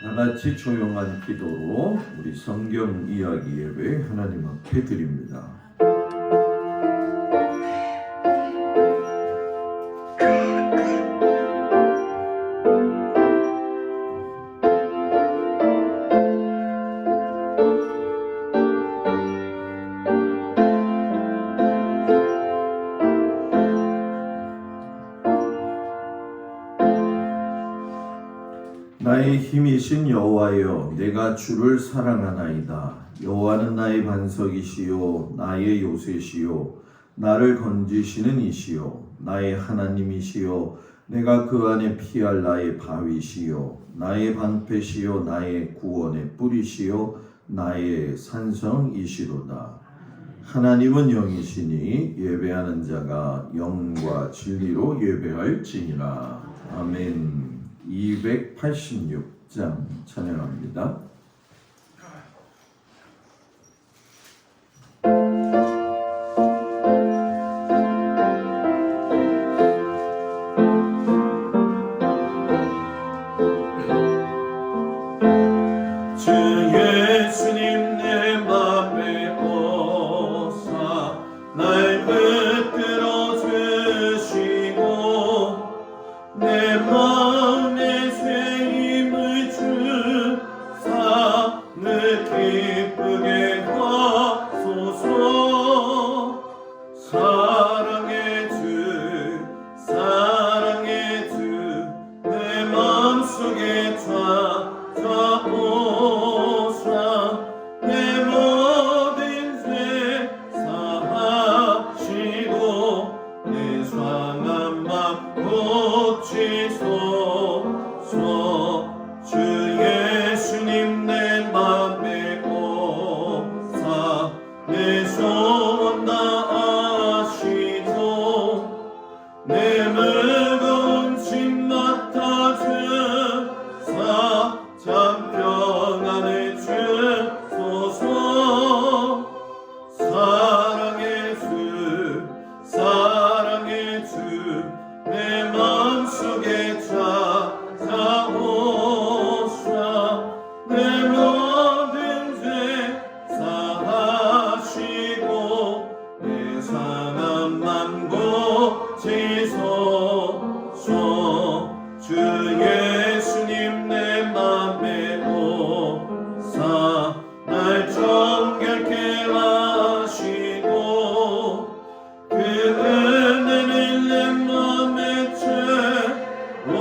다 같이 조용한 기도로 우리 성경 이야기 예배 하나님 앞에 드립니다. 나의 힘이신 여호와여, 내가 주를 사랑하나이다. 여호와는 나의 반석이시요 나의 요새시요 나를 건지시는 이시요 나의 하나님이시요 내가 그 안에 피할 나의 바위시요 나의 방패시요 나의 구원의 뿌리시요 나의 산성이시로다. 하나님은 영이시니 예배하는 자가 영과 진리로 예배할지니라. 아멘. 286장 찬양합니다. 주 예수님 내 맘에 오사 날 붙들어 주시고 내 마음에 새 힘을 주사 늘 기쁘게 하소서. 사랑의 주 내 마음속에 찾아오사 내 모든 죄 사하시고 내 상한 맘 고치소서. 주 예수님 내 맘에 오사 내 소원 다하시고 내 무거운 짐 맡아주사 참 평안을 주소서. 사랑의 주 내 마음속에 찾아오사 내 모든 죄 사하시고 내 상한 맘 고치소서. 주 예수님 내 맘에 오사 날 정결케 하시고 그 은혜를 내 맘에 채워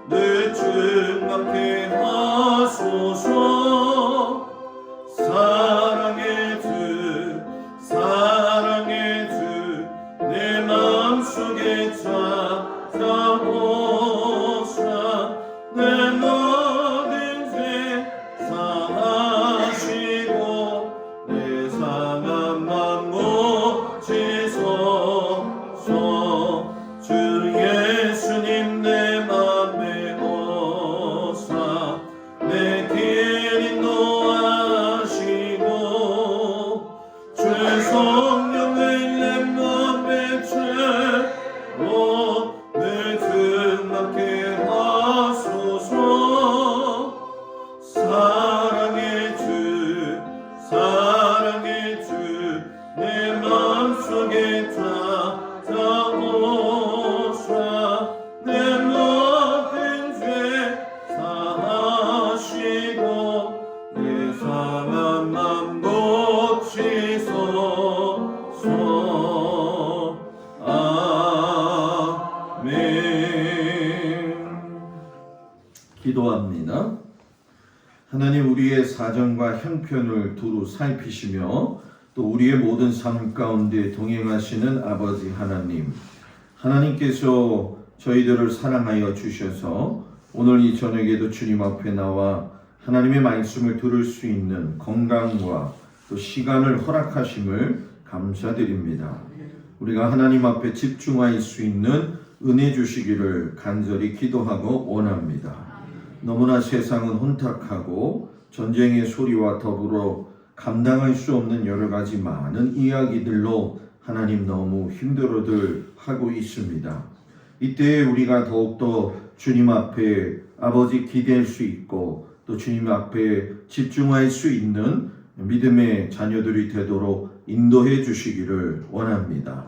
늘 즐겁게 하소서. 사랑의 주 내 마음속에 찾아오사 내 모든 죄 사하시고 내 상한 맘 고치소서. 주 예수님 내 맘에 오사 내 길 인도하시고 주 성령을 내 맘에 채워 늘 즐겁게 하소서. 사랑의 주 내 마음속에 찾아오사 내 모든 죄 사하시고 내 상한 맘 고치소서. 아멘. 기도합니다. 하나님, 우리의 사정과 형편을 두루 살피시며 또 우리의 모든 삶 가운데 동행하시는 아버지 하나님, 하나님께서 저희들을 사랑하여 주셔서 오늘 이 저녁에도 주님 앞에 나와 하나님의 말씀을 들을 수 있는 건강과 또 시간을 허락하심을 감사드립니다. 우리가 하나님 앞에 집중할 수 있는 은혜 주시기를 간절히 기도하고 원합니다. 너무나 세상은 혼탁하고 전쟁의 소리와 더불어 감당할 수 없는 여러 가지 많은 이야기들로 하나님 너무 힘들어들 하고 있습니다. 이때 우리가 더욱더 주님 앞에 아버지 기댈 수 있고 또 주님 앞에 집중할 수 있는 믿음의 자녀들이 되도록 인도해 주시기를 원합니다.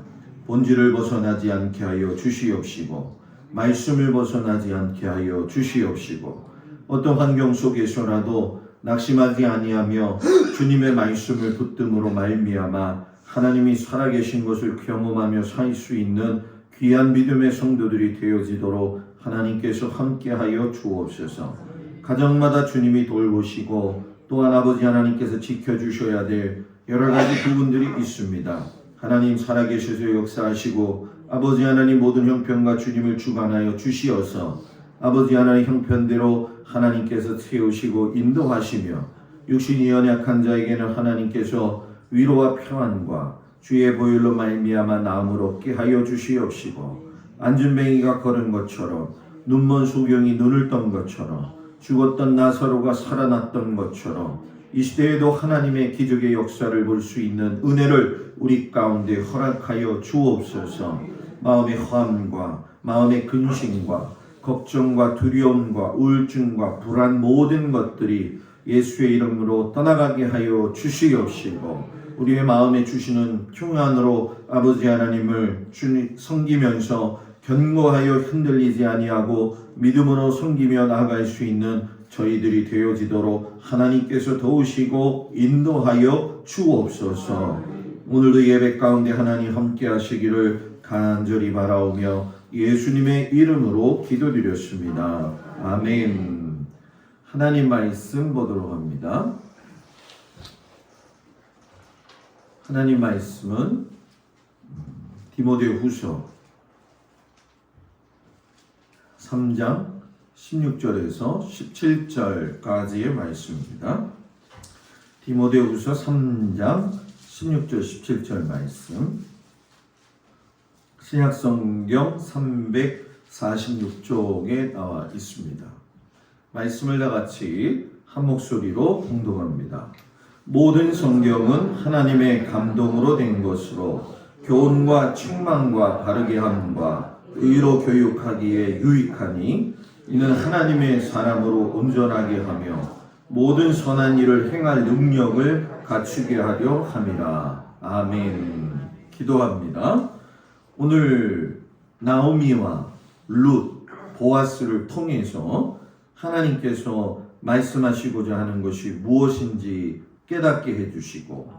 본질을 벗어나지 않게 하여 주시옵시고 말씀을 벗어나지 않게 하여 주시옵시고 어떤 환경 속에서라도 낙심하지 아니하며 주님의 말씀을 붙듦으로 말미암아 하나님이 살아계신 것을 경험하며 살 수 있는 귀한 믿음의 성도들이 되어지도록 하나님께서 함께하여 주옵소서. 가정마다 주님이 돌보시고 또한 아버지 하나님께서 지켜주셔야 될 여러 가지 부분들이 있습니다. 하나님 살아계셔서 역사하시고 아버지 하나님 모든 형편과 주님을 주관하여 주시어서 아버지 하나님 형편대로 하나님께서 세우시고 인도하시며 육신이 연약한 자에게는 하나님께서 위로와 평안과 주의 보혈로 말미암아 나음을 얻게 하여 주시옵시고 안진뱅이가 걸은 것처럼 눈먼 소경이 눈을 떤 것처럼 죽었던 나사로가 살아났던 것처럼 이 시대에도 하나님의 기적의 역사를 볼 수 있는 은혜를 우리 가운데 허락하여 주옵소서. 마음의 허함과 마음의 근심과 걱정과 두려움과 우울증과 불안 모든 것들이 예수의 이름으로 떠나가게 하여 주시옵시고 우리의 마음에 주시는 평안으로 아버지 하나님을 섬기면서 견고하여 흔들리지 아니하고 믿음으로 섬기며 나아갈 수 있는 저희들이 되어지도록 하나님께서 도우시고 인도하여 주옵소서. 오늘도 예배 가운데 하나님 함께 하시기를 간절히 바라오며 예수님의 이름으로 기도드렸습니다. 아멘. 하나님 말씀 보도록 합니다. 하나님 말씀은 디모데후서 3장 16절에서 17절까지의 말씀입니다. 디모데후서 3장 16절 17절 말씀 신약성경 346쪽에 나와 있습니다. 말씀을 다 같이 한 목소리로 봉독합니다. 모든 성경은 하나님의 감동으로 된 것으로 교훈과 책망과 바르게 함과 의로 교육하기에 유익하니 이는 하나님의 사람으로 온전하게 하며 모든 선한 일을 행할 능력을 갖추게 하려 함이라. 아멘. 기도합니다. 오늘 나오미와 룻, 보아스를 통해서 하나님께서 말씀하시고자 하는 것이 무엇인지 깨닫게 해주시고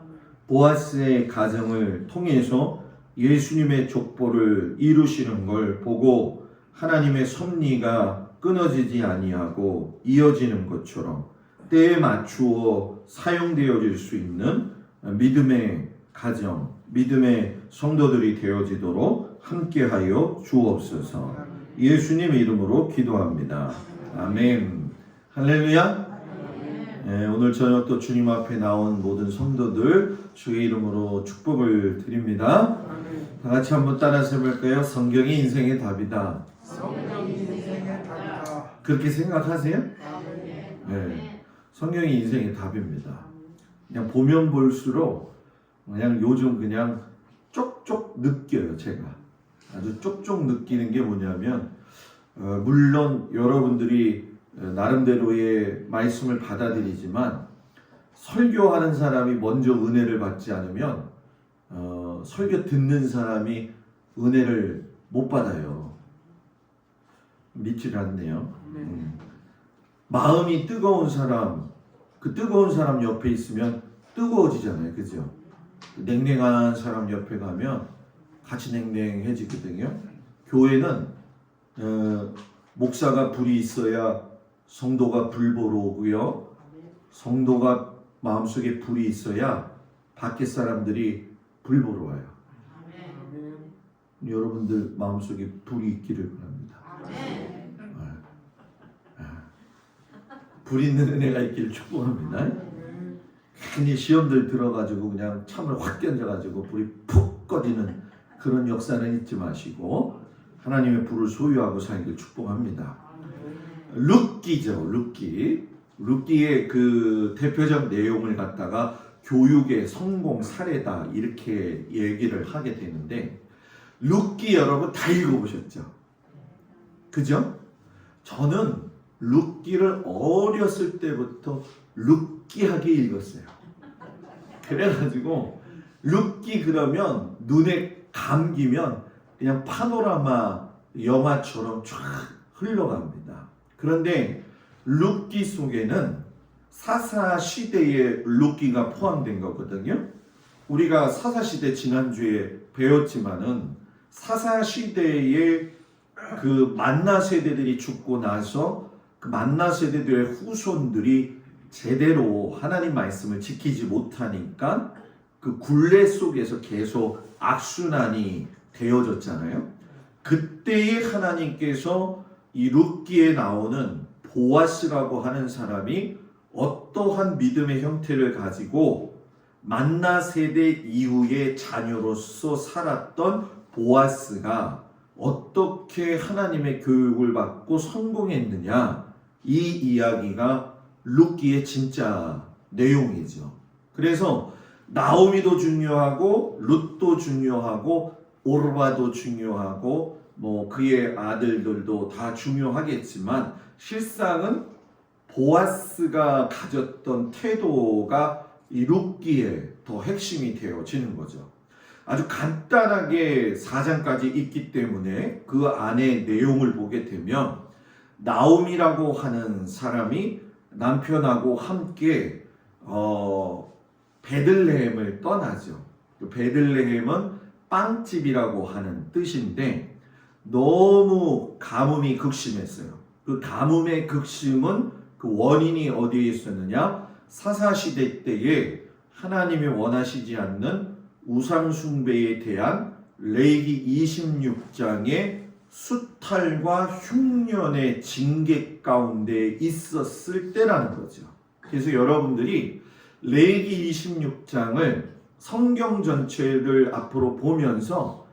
보아스의 가정을 통해서 예수님의 족보를 이루시는 걸 보고 하나님의 섭리가 끊어지지 아니하고 이어지는 것처럼 때에 맞추어 사용되어질 수 있는 믿음의 가정, 믿음의 성도들이 되어지도록 함께하여 주옵소서. 예수님 이름으로 기도합니다. 아멘. 할렐루야. 네, 오늘 저녁 또 주님 앞에 나온 모든 성도들 주의 이름으로 축복을 드립니다. 다 같이 한번 따라서 해볼까요? 성경이 인생의 답이다. 성경이 인생의 답이다. 그렇게 생각하세요? 네, 성경이 인생의 답입니다. 그냥 보면 볼수록 그냥 요즘 그냥 쪽쪽 느껴요. 제가 아주 쪽쪽 느끼는 게 뭐냐면 물론 여러분들이 나름대로의 말씀을 받아들이지만 설교하는 사람이 먼저 은혜를 받지 않으면 설교 듣는 사람이 은혜를 못 받아요. 믿질 않네요. 마음이 뜨거운 사람, 그 뜨거운 사람 옆에 있으면 뜨거워지잖아요. 그죠? 냉랭한 사람 옆에 가면 같이 냉랭해지거든요. 교회는 목사가 불이 있어야 성도가 불보러오고요. 성도가 마음속에 불이 있어야 밖에 사람들이 불보러 와요. 여러분들 마음속에 불이 있기를 바랍니다. 불 있는 은혜가 있기를 축복합니다. 괜히 시험들 들어가지고 그냥 참을 확 던져가지고 불이 푹 꺼지는 그런 역사는 잊지 마시고 하나님의 불을 소유하고 살기를 축복합니다. 룻기죠. 룻기의 그 대표적 내용을 갖다가 교육의 성공 사례다 이렇게 얘기를 하게 되는데 룻기 여러분 다 읽어보셨죠? 그죠? 저는 룻기를 어렸을 때부터 룻기하게 읽었어요. 그래가지고 룻기 그러면 눈에 감기면 그냥 파노라마 영화처럼 쫙 흘러갑니다. 그런데 룻기 속에는 사사시대의 룻기가 포함된 거거든요. 우리가 사사시대 지난주에 배웠지만은 사사시대의 그 만나 세대들이 죽고 나서 그 만나 세대들의 후손들이 제대로 하나님 말씀을 지키지 못하니까 그 굴레 속에서 계속 악순환이 되어졌잖아요. 그때에 하나님께서 이 룻기에 나오는 보아스라고 하는 사람이 어떠한 믿음의 형태를 가지고 만나 세대 이후의 자녀로서 살았던 보아스가 어떻게 하나님의 교육을 받고 성공했느냐, 이 이야기가 룻기의 진짜 내용이죠. 그래서 나오미도 중요하고 룻도 중요하고 오르바도 중요하고 뭐 그의 아들들도 다 중요하겠지만 실상은 보아스가 가졌던 태도가 이 룻기에 더 핵심이 되어지는 거죠. 아주 간단하게 4장까지 있기 때문에 그 안에 내용을 보게 되면 나오미라고 하는 사람이 남편하고 함께 베들레헴을 떠나죠. 베들레헴은 빵집이라고 하는 뜻인데 너무 가뭄이 극심했어요. 그 가뭄의 극심은 그 원인이 어디에 있었느냐? 사사시대 때에 하나님이 원하시지 않는 우상숭배에 대한 레위기 26장의 수탈과 흉년의 징계 가운데 있었을 때라는 거죠. 그래서 여러분들이 레위기 26장을 성경 전체를 앞으로 보면서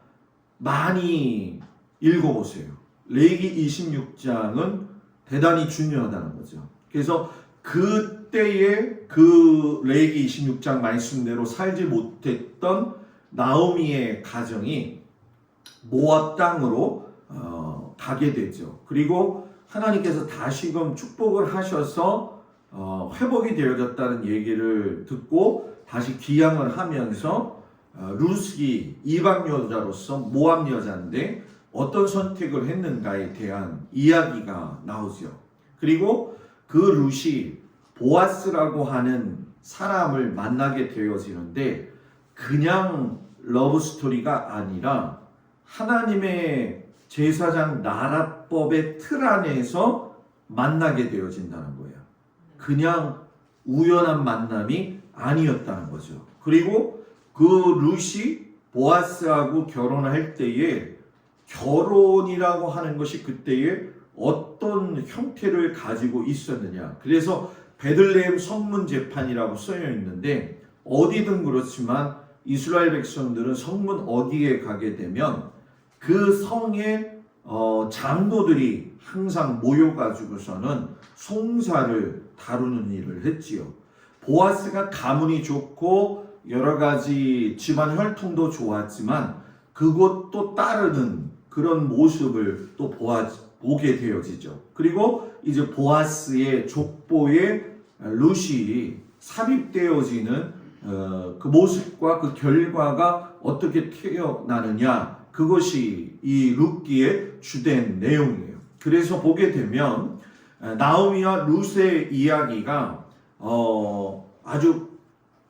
많이 읽어보세요. 레위기 26장은 대단히 중요하다는 거죠. 그래서 그때의 그 레위기 26장 말씀대로 살지 못했던 나오미의 가정이 모압 땅으로 가게 되죠. 그리고 하나님께서 다시금 축복을 하셔서 회복이 되어졌다는 얘기를 듣고 다시 귀향을 하면서 룻이 이방 여자로서 모압 여자인데 어떤 선택을 했는가에 대한 이야기가 나오죠. 그리고 그 룻이 보아스라고 하는 사람을 만나게 되어지는데 그냥 러브스토리가 아니라 하나님의 제사장 나라법의 틀 안에서 만나게 되어진다는 거예요. 그냥 우연한 만남이 아니었다는 거죠. 그리고 그 룻이 보아스하고 결혼할 때에 결혼이라고 하는 것이 그때에 어떤 형태를 가지고 있었느냐. 그래서 베들레헴 성문 재판이라고 쓰여 있는데 어디든 그렇지만 이스라엘 백성들은 성문 어디에 가게 되면 그 성의 장로들이 항상 모여가지고서는 송사를 다루는 일을 했지요. 보아스가 가문이 좋고 여러 가지 집안 혈통도 좋았지만 그것도 따르는 그런 모습을 또 보게 되어지죠. 그리고 이제 보아스의 족보에 룻이 삽입되어지는 그 모습과 그 결과가 어떻게 태어나느냐, 그것이 이 룻기의 주된 내용이에요. 그래서 보게 되면 나오미와 룻의 이야기가 아주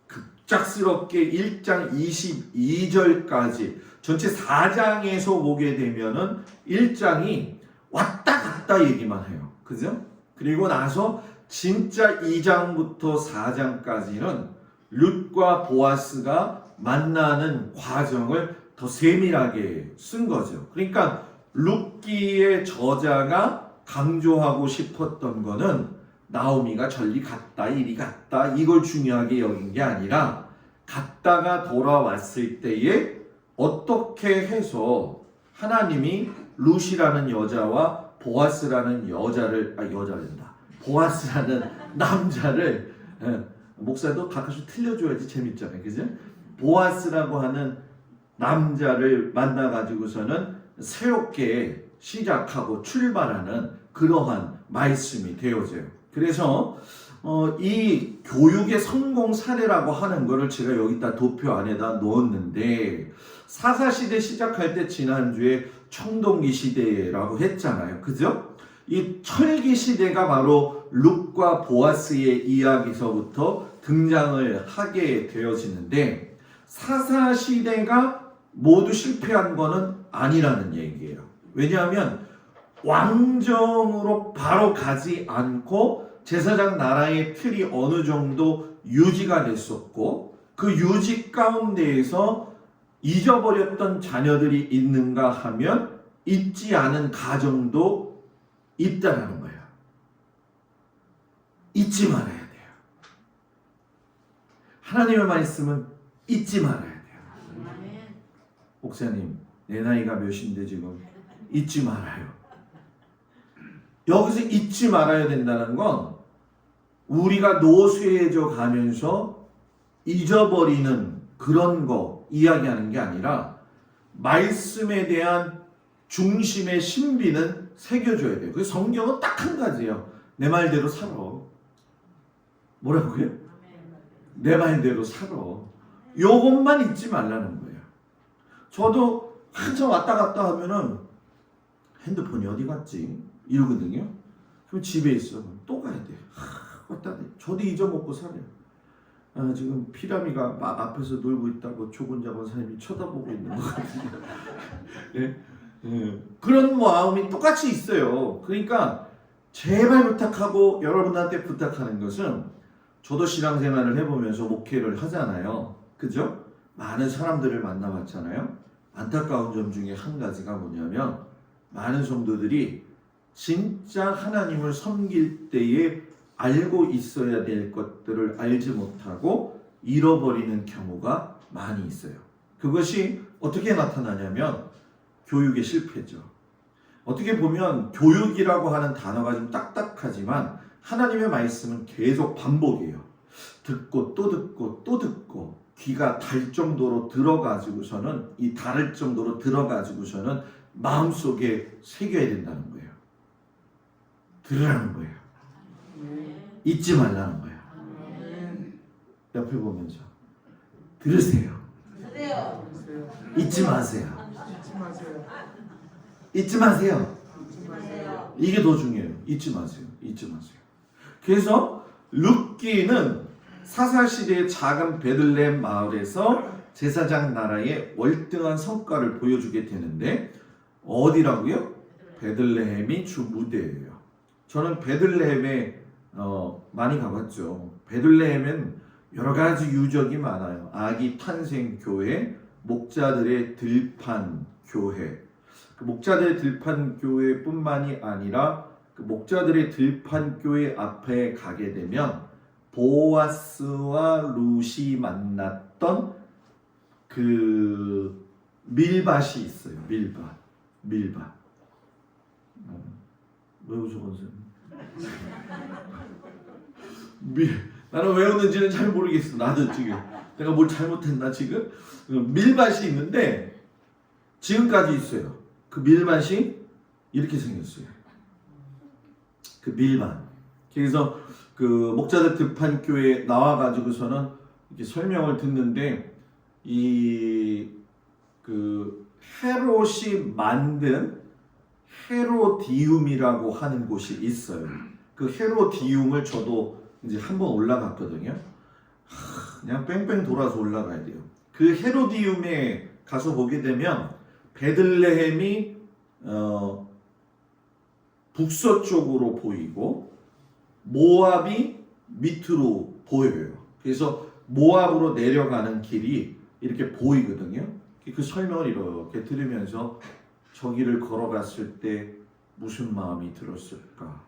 급작스럽게 1장 22절까지 전체 4장에서 보게 되면은 1장이 왔다 갔다 얘기만 해요. 그죠? 그리고 나서 진짜 2장부터 4장까지는 룻과 보아스가 만나는 과정을 더 세밀하게 쓴 거죠. 그러니까 룻기의 저자가 강조하고 싶었던 거는 나오미가 전리 갔다 이리 갔다 이걸 중요하게 여긴 게 아니라 갔다가 돌아왔을 때에 어떻게 해서 하나님이 룻이라는 여자와 보아스라는 보아스라는 남자를 목사도 가끔씩 틀려줘야지 재밌잖아요. 그죠? 보아스라고 하는 남자를 만나가지고서는 새롭게 시작하고 출발하는 그러한 말씀이 되어져요. 그래서 이 교육의 성공 사례라고 하는 거를 제가 여기다 도표 안에다 넣었는데 사사시대 시작할 때 지난주에 청동기 시대라고 했잖아요. 그죠? 이 철기 시대가 바로 룻과 보아스의 이야기서부터 등장을 하게 되어지는데 사사시대가 모두 실패한 거는 아니라는 얘기예요. 왜냐하면 왕정으로 바로 가지 않고 제사장 나라의 틀이 어느 정도 유지가 됐었고 그 유지 가운데에서 잊어버렸던 자녀들이 있는가 하면 잊지 않은 가정도 있다라는 거예요. 잊지 말아야 돼요. 하나님의 말씀은 잊지 말아야 돼요. 목사님, 내 나이가 몇인데 지금 잊지 말아요. 여기서 잊지 말아야 된다는 건 우리가 노쇠해져 가면서 잊어버리는 그런 거 이야기하는 게 아니라 말씀에 대한 중심의 신비는 새겨줘야 돼요. 그래서 성경은 딱 한 가지예요. 내 말대로 살아. 뭐라고요? 내 말대로 살아. 요것만 잊지 말라는 거예요. 저도 한참 왔다 갔다 하면은 핸드폰이 어디 갔지? 이러거든요. 그럼 집에 있어. 또 가야 돼. 왔다 가. 저도 잊어먹고 살아요. 지금 피라미가 막 앞에서 놀고 있다고 조곤자곤 사람이 쳐다보고 있는 것 같은데. 네? 그런 마음이 똑같이 있어요. 그러니까 제발 부탁하고 여러분한테 부탁하는 것은 저도 신앙생활을 해보면서 목회를 하잖아요. 그죠? 많은 사람들을 만나봤잖아요. 안타까운 점 중에 한 가지가 뭐냐면 많은 성도들이 진짜 하나님을 섬길 때에 알고 있어야 될 것들을 알지 못하고 잃어버리는 경우가 많이 있어요. 그것이 어떻게 나타나냐면 교육의 실패죠. 어떻게 보면 교육이라고 하는 단어가 좀 딱딱하지만 하나님의 말씀은 계속 반복이에요. 듣고 또 듣고 또 듣고 귀가 달 정도로 들어가지고서는 이 다를 정도로 들어가지고서는 마음속에 새겨야 된다는 거예요. 들으라는 거예요. 잊지 말라는 거예요. 옆에 보면서 들으세요. 잊지 마세요. 잊지 마세요. 이게 더 중요해요. 잊지 마세요. 잊지 마세요. 그래서 룻기는 사사시대의 작은 베들레헴 마을에서 제사장 나라의 월등한 성과를 보여주게 되는데 어디라고요? 베들레헴이 주 무대예요. 저는 베들레헴에 많이 가봤죠. 베들레헴은 여러 가지 유적이 많아요. 아기 탄생 교회, 목자들의 들판 교회. 그 목자들의 들판 교회뿐만이 아니라 그 목자들의 들판 교회 앞에 가게 되면 보아스와 룻이 만났던 그 밀밭이 있어요. 밀밭. 왜 웃어 선생님? 나는 왜 웃는지는 잘 모르겠어. 나도 지금 내가 뭘 잘못했나 지금? 밀밭이 있는데 지금까지 있어요. 그 밀밭이 이렇게 생겼어요. 그 밀밭. 그래서 그 목자들 들판 교회에 나와가지고서는 이렇게 설명을 듣는데 이 그 헤롯이 만든 헤로디움이라고 하는 곳이 있어요. 그 헤로디움을 저도 이제 한번 올라갔거든요. 그냥 뺑뺑 돌아서 올라가야 돼요. 그 헤로디움에 가서 보게 되면 베들레헴이 북서쪽으로 보이고 모압이 밑으로 보여요. 그래서 모압으로 내려가는 길이 이렇게 보이거든요. 그 설명을 이렇게 들으면서 저기를 걸어갔을 때 무슨 마음이 들었을까?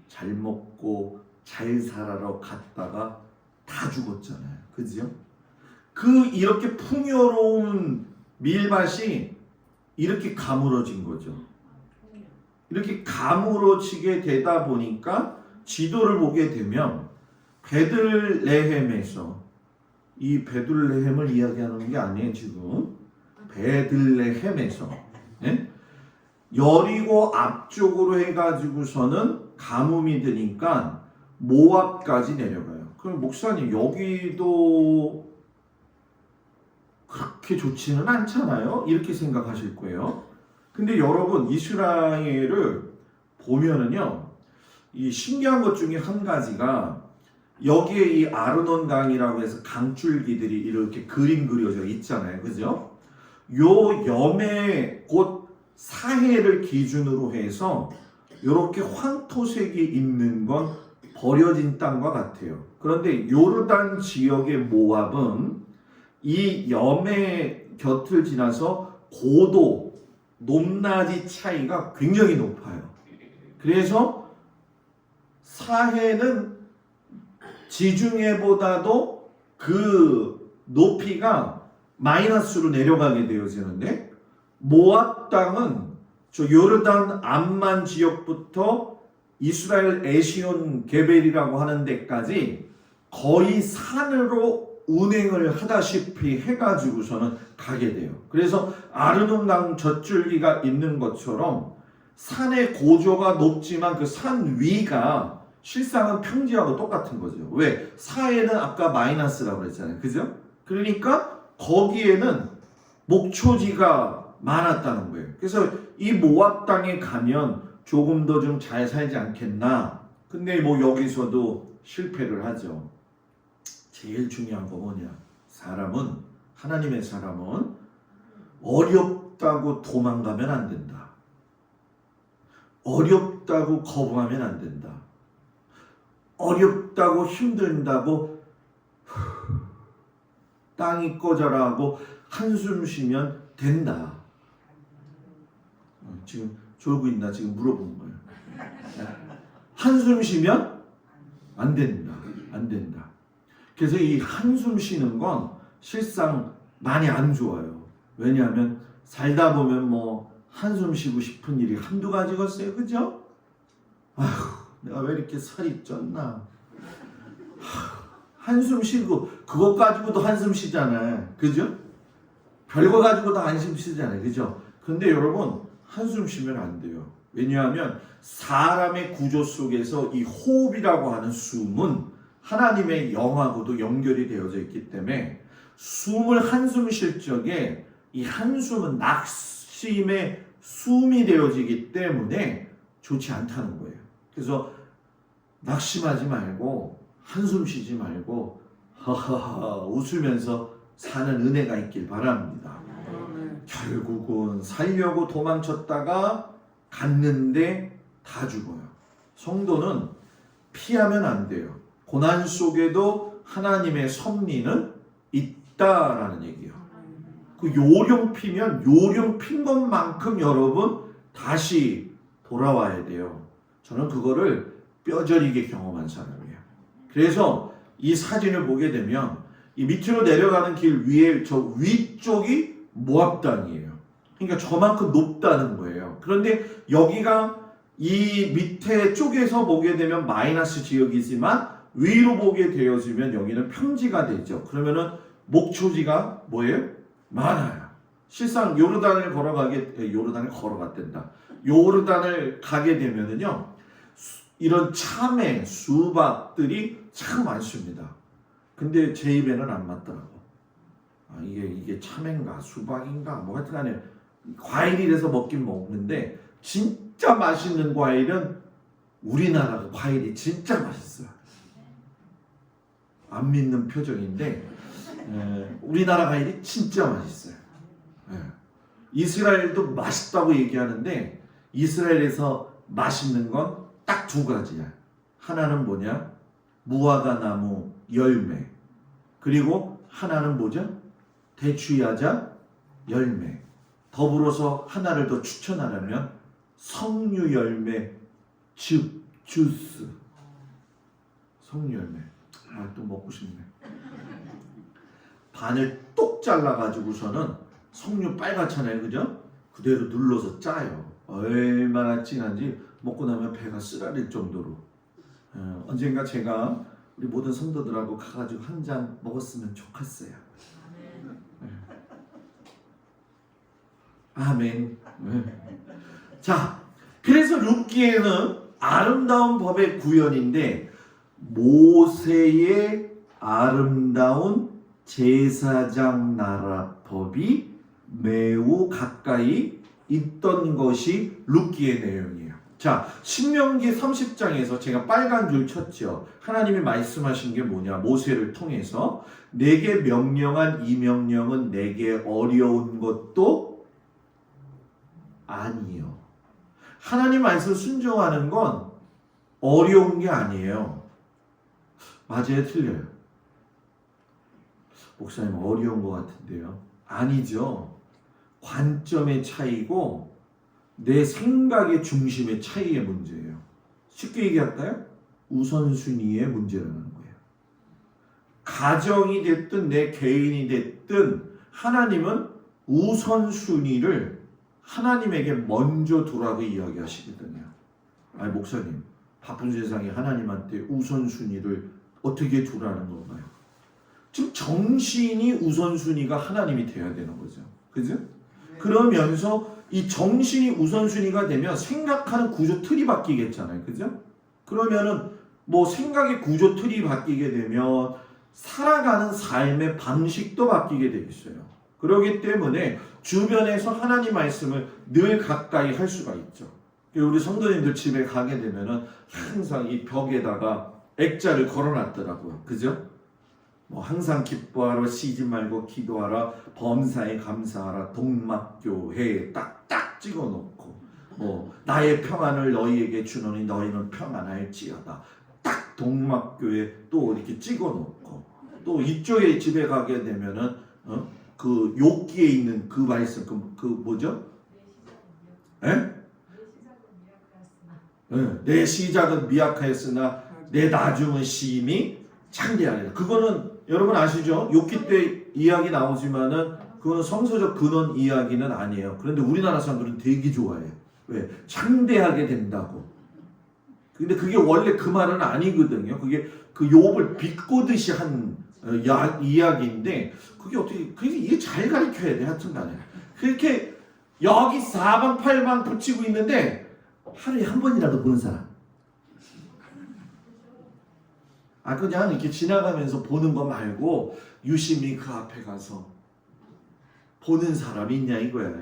잘 먹고 잘 살아러 갔다가 다 죽었잖아요. 그죠? 그 이렇게 풍요로운 밀밭이 이렇게 가물어진 거죠. 이렇게 가물어지게 되다 보니까 지도를 보게 되면 베들레헴에서 이 베들레헴을 이야기하는 게 아니에요. 지금 베들레헴에서 여리고 앞쪽으로 해가지고서는 가뭄이 드니까 모압까지 내려가요. 그럼 목사님 여기도 그렇게 좋지는 않잖아요. 이렇게 생각하실 거예요. 근데 여러분 이스라엘을 보면은요, 이 신기한 것 중에 한 가지가 여기에 이 아르논 강이라고 해서 강줄기들이 이렇게 그림 그려져 있잖아요. 그죠? 요 염해 곧 사해를 기준으로 해서 이렇게 황토색이 있는 건 버려진 땅과 같아요. 그런데 요르단 지역의 모압은 이 염해 곁을 지나서 고도, 높낮이 차이가 굉장히 높아요. 그래서 사해는 지중해보다도 그 높이가 마이너스로 내려가게 되어지는데 모압 땅은 저 요르단 암만 지역부터 이스라엘 에시온 게벨이라고 하는 데까지 거의 산으로 운행을 하다시피 해가지고서는 가게 돼요. 그래서 아르논강 젖줄기가 있는 것처럼 산의 고조가 높지만 그 산 위가 실상은 평지하고 똑같은 거죠. 왜? 사해는 아까 마이너스라고 그랬잖아요. 그죠? 그러니까 거기에는 목초지가 많았다는 거예요. 그래서 이 모압 땅에 가면 조금 더 좀 잘 살지 않겠나. 근데 뭐 여기서도 실패를 하죠. 제일 중요한 거 뭐냐? 하나님의 사람은 어렵다고 도망가면 안 된다. 어렵다고 거부하면 안 된다. 어렵다고 힘든다고 땅이 꺼져라 하고 한숨 쉬면 된다. 지금 졸고 있나 지금 물어보는 거예요. 한숨 쉬면 안 된다. 안 된다. 그래서 이 한숨 쉬는 건 실상 많이 안 좋아요. 왜냐하면 살다 보면 뭐 한숨 쉬고 싶은 일이 한두 가지겠어요. 그죠? 아휴, 내가 왜 이렇게 살이 쪘나. 한숨 쉬고 그것 가지고도 한숨 쉬잖아요. 그죠? 별거 가지고도 한숨 쉬잖아요. 그죠? 근데 여러분 한숨 쉬면 안 돼요. 왜냐하면 사람의 구조 속에서 이 호흡이라고 하는 숨은 하나님의 영하고도 연결이 되어져 있기 때문에 숨을 한숨 쉴 적에 이 한숨은 낙심의 숨이 되어지기 때문에 좋지 않다는 거예요. 그래서 낙심하지 말고 한숨 쉬지 말고 하하하 웃으면서 사는 은혜가 있길 바랍니다. 결국은 살려고 도망쳤다가 갔는데 다 죽어요. 성도는 피하면 안 돼요. 고난 속에도 하나님의 섭리는 있다라는 얘기예요. 그 요령 피면 요령 핀 것만큼 여러분 다시 돌아와야 돼요. 저는 그거를 뼈저리게 경험한 사람이에요. 그래서 이 사진을 보게 되면 이 밑으로 내려가는 길 위에 저 위쪽이 모압 땅이에요. 그러니까 저만큼 높다는 거예요. 그런데 여기가 이 밑에 쪽에서 보게 되면 마이너스 지역이지만 위로 보게 되어지면 여기는 평지가 되죠. 그러면은 목초지가 뭐예요? 많아요. 실상 요르단을 걸어갔댄다. 요르단을 가게 되면은요, 이런 참외, 수박들이 참 많습니다. 근데 제 입에는 안 맞더라고. 이게 참외인가 수박인가 뭐 하여튼간에 과일이라서 먹긴 먹는데 진짜 맛있는 과일은 우리나라 과일이 진짜 맛있어요. 안 믿는 표정인데 우리나라 과일이 진짜 맛있어요. 이스라엘도 맛있다고 얘기하는데 이스라엘에서 맛있는 건 딱 두 가지야. 하나는 뭐냐? 무화과 나무 열매. 그리고 하나는 뭐죠? 대추야자 열매. 더불어서 하나를 더 추천하려면 석류 열매 주스. 석류 열매. 또 먹고 싶네. 반을 똑 잘라가지고서는 석류 빨갛잖아요. 그죠? 그대로 눌러서 짜요. 얼마나 진한지 먹고 나면 배가 쓰라릴 정도로. 언젠가 제가 우리 모든 성도들하고 가가지고 한 잔 먹었으면 좋겠어요. 아멘. 자, 그래서 룻기에는 아름다운 법의 구현인데 모세의 아름다운 제사장 나라법이 매우 가까이 있던 것이 룻기의 내용이에요. 자, 신명기 30장에서 제가 빨간 줄 쳤죠. 하나님이 말씀하신 게 뭐냐? 모세를 통해서 내게 명령한 이 명령은 내게 어려운 것도 아니요. 하나님 말씀 순종하는 건 어려운 게 아니에요. 맞아요, 틀려요? 목사님 어려운 것 같은데요. 아니죠. 관점의 차이고 내 생각의 중심의 차이의 문제예요. 쉽게 얘기할까요? 우선순위의 문제라는 거예요. 가정이 됐든 내 개인이 됐든 하나님은 우선순위를 하나님에게 먼저 두라고 이야기하시거든요. 아니 목사님, 바쁜 세상에 하나님한테 우선순위를 어떻게 두라는 건가요? 지금 정신이 우선순위가 하나님이 돼야 되는 거죠. 그죠? 그러면서 이 정신이 우선순위가 되면 생각하는 구조 틀이 바뀌겠잖아요. 그죠? 그러면은 뭐 생각의 구조 틀이 바뀌게 되면 살아가는 삶의 방식도 바뀌게 되겠어요. 그렇기 때문에 주변에서 하나님 말씀을 늘 가까이 할 수가 있죠. 우리 성도님들 집에 가게 되면은 항상 이 벽에다가 액자를 걸어놨더라고요. 그죠? 뭐 항상 기뻐하라, 쉬지 말고 기도하라, 범사에 감사하라, 동막교회에 딱딱 찍어놓고 뭐 나의 평안을 너희에게 주노니 너희는 평안할지어다. 딱 동막교회 또 이렇게 찍어놓고 또 이쪽에 집에 가게 되면은 그 욥기에 있는 그 말씀 그 뭐죠? 에? 내 시작은 미약하였으나 내 나중은 심히 창대하리라. 그거는 여러분 아시죠? 욥기 때 이야기 나오지만은 그거는 성서적 근원 이야기는 아니에요. 그런데 우리나라 사람들은 되게 좋아해요. 왜? 창대하게 된다고. 근데 그게 원래 그 말은 아니거든요. 그게 그 욥을 비꼬듯이 한 이야기인데 그게 어떻게 이게 잘 가르쳐야 돼. 하여튼간에 그렇게 여기 사방팔방 붙이고 있는데 하루에 한 번이라도 보는 사람. 그냥 이렇게 지나가면서 보는 거 말고 유심히 그 앞에 가서 보는 사람이 있냐 이거야.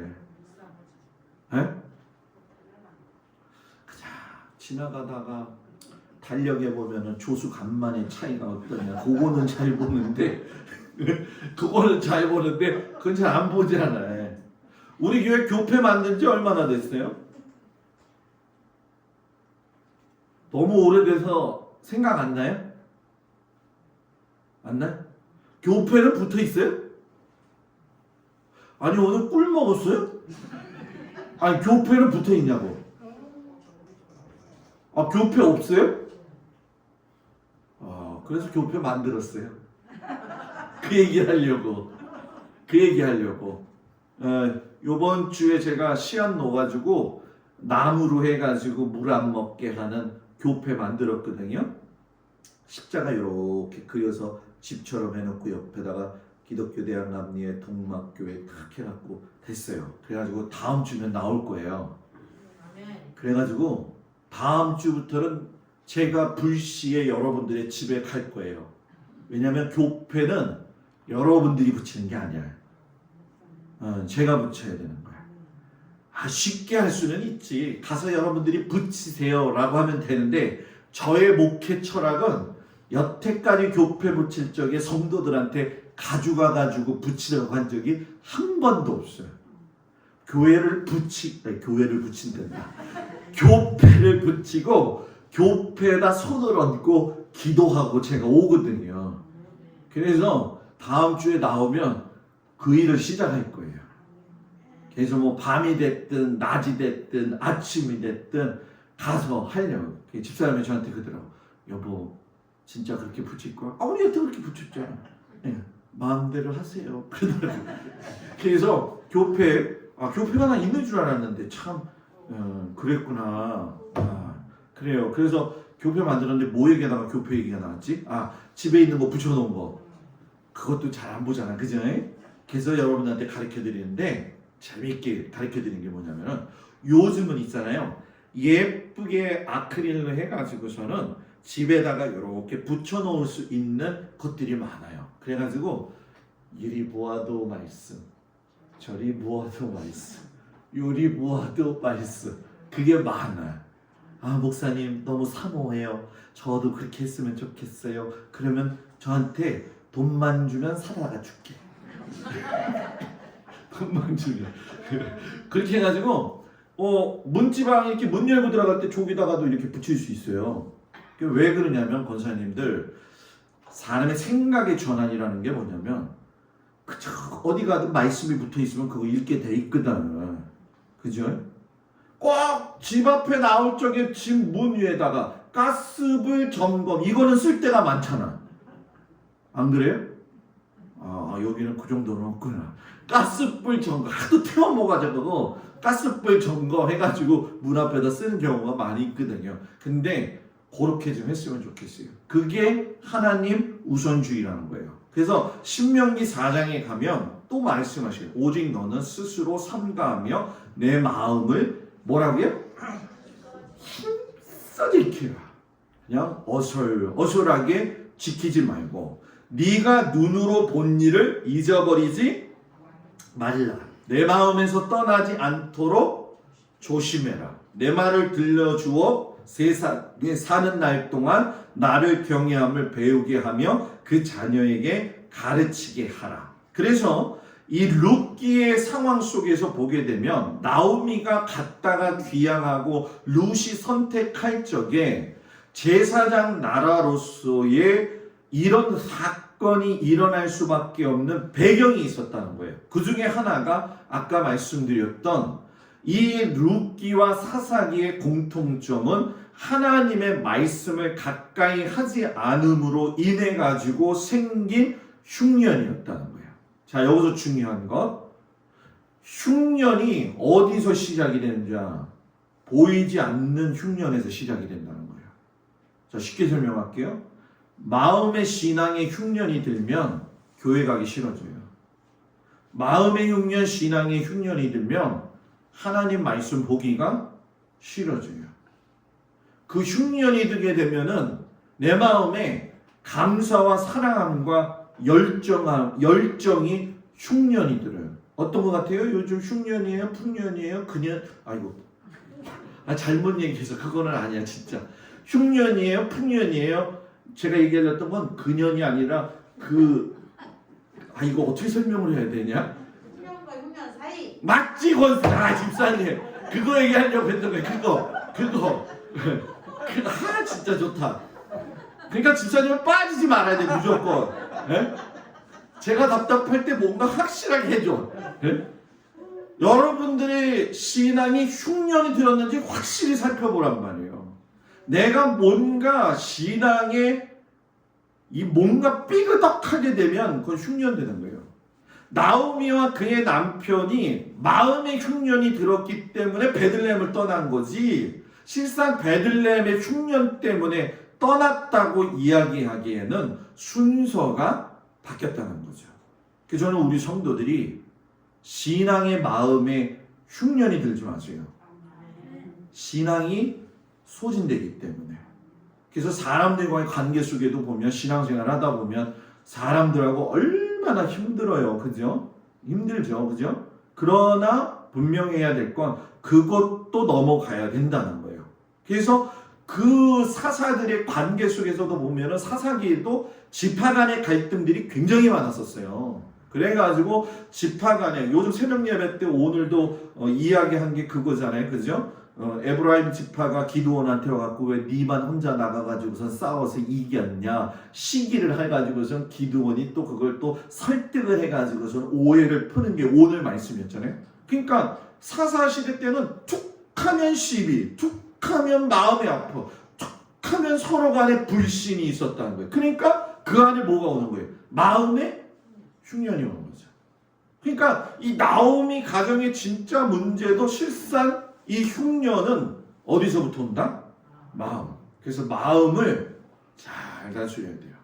그냥 지나가다가 달력에 보면은 조수 간만의 차이가 어떠냐. 그거는 잘 보는데 그거는 잘 보는데 그건 잘 안 보잖아. 우리 교회 교패 만든 지 얼마나 됐어요? 너무 오래돼서 생각 안 나요? 안 나요? 교패는 붙어 있어요? 아니 오늘 꿀 먹었어요? 아니 교패는 붙어 있냐고. 교패 없어요? 그래서 교패 만들었어요. 그 얘기 하려고. 요번 주에 제가 씨앗 놓아가지고 나무로 해가지고 물 안 먹게 하는 교패 만들었거든요. 십자가 이렇게 그려서 집처럼 해놓고 옆에다가 기독교 대학 남리의 동막교회 탁 해갖고 됐어요. 그래가지고 다음 주면 나올 거예요. 그래가지고 다음 주부터는 제가 불시에 여러분들의 집에 갈 거예요. 왜냐하면 교패는 여러분들이 붙이는 게 아니야. 제가 붙여야 되는 거야. 쉽게 할 수는 있지. 가서 여러분들이 붙이세요라고 하면 되는데 저의 목회 철학은 여태까지 교패 붙일 적에 성도들한테 가지고 붙이려고 한 적이 한 번도 없어요. 교회를 붙인단다. 교패를 붙이고 교패에다 손을 얹고 기도하고 제가 오거든요. 그래서 다음 주에 나오면 그 일을 시작할 거예요. 그래서 뭐 밤이 됐든 낮이 됐든 아침이 됐든 가서 하려고. 집사람이 저한테 그러더라고. 여보 진짜 그렇게 붙일 거야? 우리한테 그렇게 붙였잖아. 마음대로 하세요. 그러더라고. 그래서 교패가 나 있는 줄 알았는데 참 그랬구나. 그래요. 그래서 교패 만들었는데 뭐 얘기하다가 교패 얘기가 나왔지? 집에 있는 거 붙여놓은 거. 그것도 잘 안 보잖아. 그죠? 그래서 여러분한테 가르쳐 드리는데 재미있게 가르쳐 드리는 게 뭐냐면은 요즘은 있잖아요. 예쁘게 아크릴로 해가지고서는 집에다가 이렇게 붙여놓을 수 있는 것들이 많아요. 그래가지고 이리 보아도 맛있음, 저리 보아도 맛있음, 요리 보아도 맛있음, 그게 많아요. 아, 목사님 너무 사모해요. 저도 그렇게 했으면 좋겠어요. 그러면 저한테 돈만 주면 사다가 줄게. 돈만 주면. 그렇게 해가지고 문지방에 이렇게 문 열고 들어갈 때 저기다가도 이렇게 붙일 수 있어요. 왜 그러냐면 권사님들, 사람의 생각의 전환이라는 게 뭐냐면 그저 어디 가든 말씀이 붙어 있으면 그거 읽게 돼 있거든. 그죠? 꼭 집 앞에 나올 적에 집 문 위에다가 가스불 점검, 이거는 쓸 데가 많잖아. 안 그래요? 아, 여기는 그 정도는 없구나. 가스불 점검, 하도 태워 먹어가지고 가스불 점검 해가지고 문 앞에다 쓰는 경우가 많이 있거든요. 근데 그렇게 좀 했으면 좋겠어요. 그게 하나님 우선주의라는 거예요. 그래서 신명기 4장에 가면 또 말씀하시요. 오직 너는 스스로 삼가하며 내 마음을 뭐라고요? 힘써 지키라. 그냥 어설하게 지키지 말고 네가 눈으로 본 일을 잊어버리지 말라. 내 마음에서 떠나지 않도록 조심해라. 내 말을 들려주어 세상에 사는 날 동안 나를 경외함을 배우게 하며 그 자녀에게 가르치게 하라. 그래서 이 룻기의 상황 속에서 보게 되면 나오미가 갔다가 귀향하고 룻이 선택할 적에 제사장 나라로서의 이런 사건이 일어날 수밖에 없는 배경이 있었다는 거예요. 그 중에 하나가 아까 말씀드렸던 이 룻기와 사사기의 공통점은 하나님의 말씀을 가까이 하지 않음으로 인해 가지고 생긴 흉년이었다는 거예요. 자, 여기서 중요한 것, 흉년이 어디서 시작이 되는지 보이지 않는 흉년에서 시작이 된다는 거예요. 자, 쉽게 설명할게요. 마음의 신앙의 흉년이 들면 교회 가기 싫어져요. 마음의 흉년, 신앙의 흉년이 들면 하나님 말씀 보기가 싫어져요. 그 흉년이 들게 되면은 내 마음에 감사와 사랑함과 열정이 흉년이 들어요. 어떤 것 같아요? 요즘 흉년이에요? 풍년이에요? 그년? 아이고, 잘못 얘기해서 그거는 아니야 진짜. 흉년이에요? 풍년이에요? 제가 얘기했던 건 그년이 아니라 이거 어떻게 설명을 해야 되냐? 흉년과 흉년 사이. 맞지, 권사. 집사님 그거 얘기하려고 했던 거예요. 그거 진짜 좋다. 그러니까 집사님은 빠지지 말아야 돼, 무조건. 에? 제가 답답할 때 뭔가 확실하게 해줘. 에? 여러분들의 신앙이 흉년이 들었는지 확실히 살펴보란 말이에요. 내가 뭔가 신앙에 뭔가 삐그덕하게 되면 그건 흉년 되는 거예요. 나오미와 그의 남편이 마음의 흉년이 들었기 때문에 베들레헴을 떠난 거지, 실상 베들레헴의 흉년 때문에 떠났다고 이야기하기에는 순서가 바뀌었다는 거죠. 그래서 저는 우리 성도들이 신앙의 마음에 흉년이 들지 마세요. 신앙이 소진되기 때문에. 그래서 사람들과의 관계 속에도 보면, 신앙생활 하다 보면 사람들하고 얼마나 힘들어요. 그죠? 힘들죠. 그죠? 그러나 분명해야 될 건 그것도 넘어가야 된다는 거예요. 그래서 그 사사들의 관계 속에서도 보면은 사사기에도 지파 간의 갈등들이 굉장히 많았었어요. 그래가지고 지파 간에, 요즘 새벽 예배 때 오늘도 이야기한 게 그거잖아요. 그죠? 에브라임 지파가 기드온한테 와갖고 왜 니만 혼자 나가가지고선 싸워서 이겼냐, 시기를 해가지고선 기드온이 또 그걸 또 설득을 해가지고선 오해를 푸는 게 오늘 말씀이었잖아요. 그러니까 사사시대 때는 툭하면 시비, 툭하면 마음이 아파, 툭하면 서로 간에 불신이 있었다는 거예요. 그러니까 그 안에 뭐가 오는 거예요? 마음에 흉년이 오는 거죠. 그러니까 이 나오미 가정의 진짜 문제도 실상 이 흉년은 어디서부터 온다? 마음. 그래서 마음을 잘 다스려야 돼요.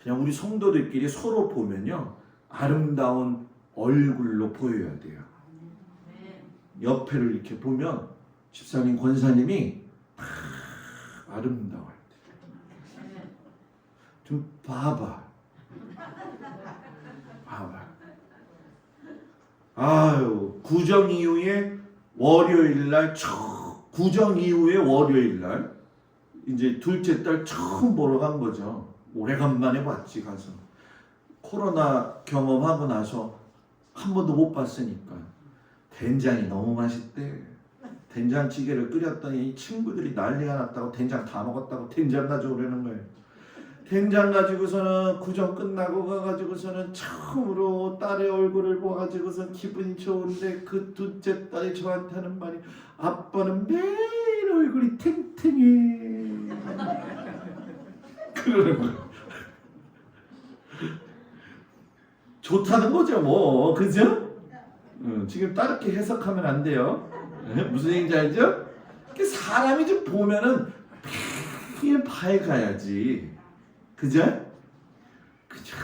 그냥 우리 성도들끼리 서로 보면요, 아름다운 얼굴로 보여야 돼요. 옆에를 이렇게 보면 집사님, 권사님이 아름다워할 때. 좀 봐봐. 아유, 구정 이후에 월요일날 구정 이후에 월요일날 이제 둘째 딸 처음 보러 간 거죠. 오래간만에 봤지 가서. 코로나 경험하고 나서 한 번도 못 봤으니까. 된장이 너무 맛있대. 된장찌개를 끓였더니 친구들이 난리가 났다고 된장 다 먹었다고 된장 가져오려는 거예요. 된장 가지고서는 구정 끝나고 가가지고서는 처음으로 딸의 얼굴을 보아가지고서 기분이 좋은데 그 둘째 딸이 저한테 하는 말이 아빠는 매일 얼굴이 탱탱해 그러는 거예요. 좋다는 거죠 뭐, 그죠? 지금 다르게 해석하면 안 돼요. 무슨 얘기인지 알죠? 사람이 좀 보면은 매일 밝아야지. 그죠? 그저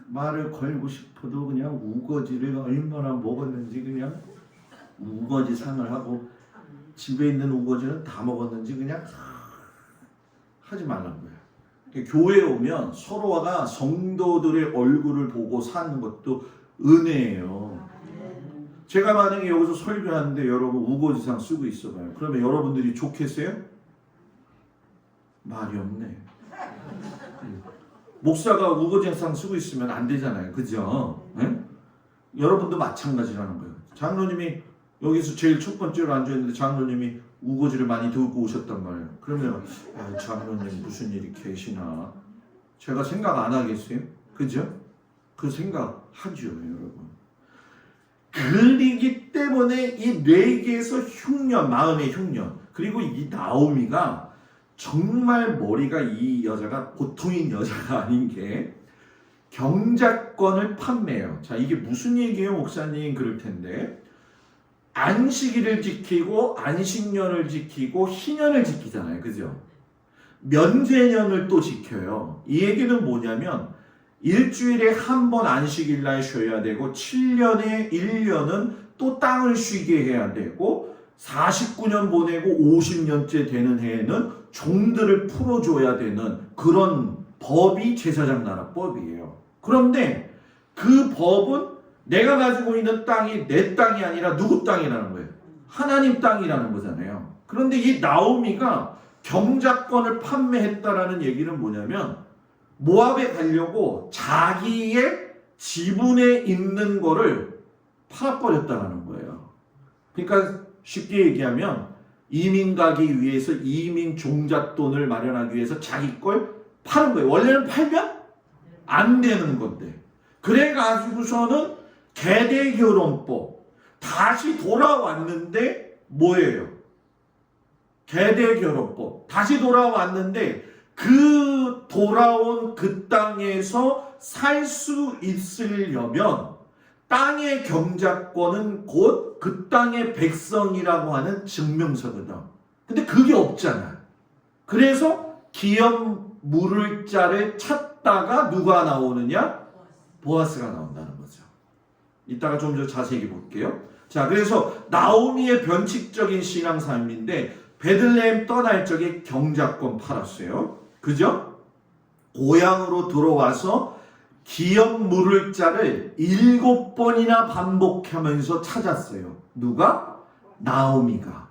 말을 걸고 싶어도 그냥 우거지를 얼마나 먹었는지 그냥 우거지 상을 하고 집에 있는 우거지는 다 먹었는지 그냥 하지 말란 거야. 교회에 오면 서로가 성도들의 얼굴을 보고 사는 것도 은혜예요. 제가 만약에 여기서 설교하는데 여러분 우거지상 쓰고 있어봐요. 그러면 여러분들이 좋겠어요? 말이 없네. 목사가 우거지상 쓰고 있으면 안 되잖아요. 그죠? 네? 여러분도 마찬가지라는 거예요. 장로님이 여기서 제일 첫 번째로 앉아있는데 장로님이 우거지를 많이 들고 오셨단 말이에요. 그러면 장로님 무슨 일이 계시나? 제가 생각 안 하겠어요? 그죠? 그 생각 하죠, 여러분. 그리기 때문에 이 뇌계에서 흉년, 마음의 흉년, 그리고 이 나오미가 정말 머리가 이 여자가 보통인 여자가 아닌 게 경작권을 판매해요. 자, 이게 무슨 얘기예요, 목사님? 그럴 텐데 안식일을 지키고 안식년을 지키고 희년을 지키잖아요. 그죠? 면제년을 또 지켜요. 이 얘기는 뭐냐면 일주일에 한 번 안식일 날 쉬어야 되고 7년에 1년은 또 땅을 쉬게 해야 되고 49년 보내고 50년째 되는 해에는 종들을 풀어줘야 되는 그런 법이 제사장 나라 법이에요. 그런데 그 법은 내가 가지고 있는 땅이 내 땅이 아니라 누구 땅이라는 거예요? 하나님 땅이라는 거잖아요. 그런데 이 나오미가 경작권을 판매했다라는 얘기는 뭐냐면 모압에 가려고 자기의 지분에 있는 거를 팔아버렸다는 거예요. 그러니까 쉽게 얘기하면 이민 가기 위해서 이민 종잣돈을 마련하기 위해서 자기 걸 파는 거예요. 원래는 팔면 안 되는 건데. 그래가지고서는 계대결혼법 다시 돌아왔는데 뭐예요? 계대결혼법 다시 돌아왔는데 그 돌아온 그 땅에서 살 수 있으려면 땅의 경작권은 곧 그 땅의 백성이라고 하는 증명서거든. 근데 그게 없잖아. 그래서 기업 물을 자를 찾다가 누가 나오느냐? 보아스가 나온다는 거죠. 이따가 좀 더 자세히 볼게요. 자, 그래서 나오미의 변칙적인 신앙 삶인데 베들레헴 떠날 적에 경작권 팔았어요. 그죠? 고향으로 들어와서 기업 물을 자를 7번이나 반복하면서 찾았어요. 누가? 나오미가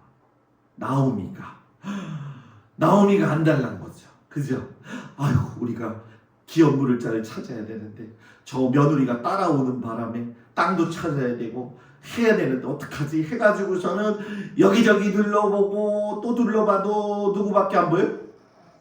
안 달란 거죠. 그죠? 아유, 우리가 기업 물을 자를 찾아야 되는데 저 며느리가 따라오는 바람에 땅도 찾아야 되고 해야 되는데 어떡하지? 해가지고서는 여기저기 둘러보고 또 둘러봐도 누구밖에 안 보여요?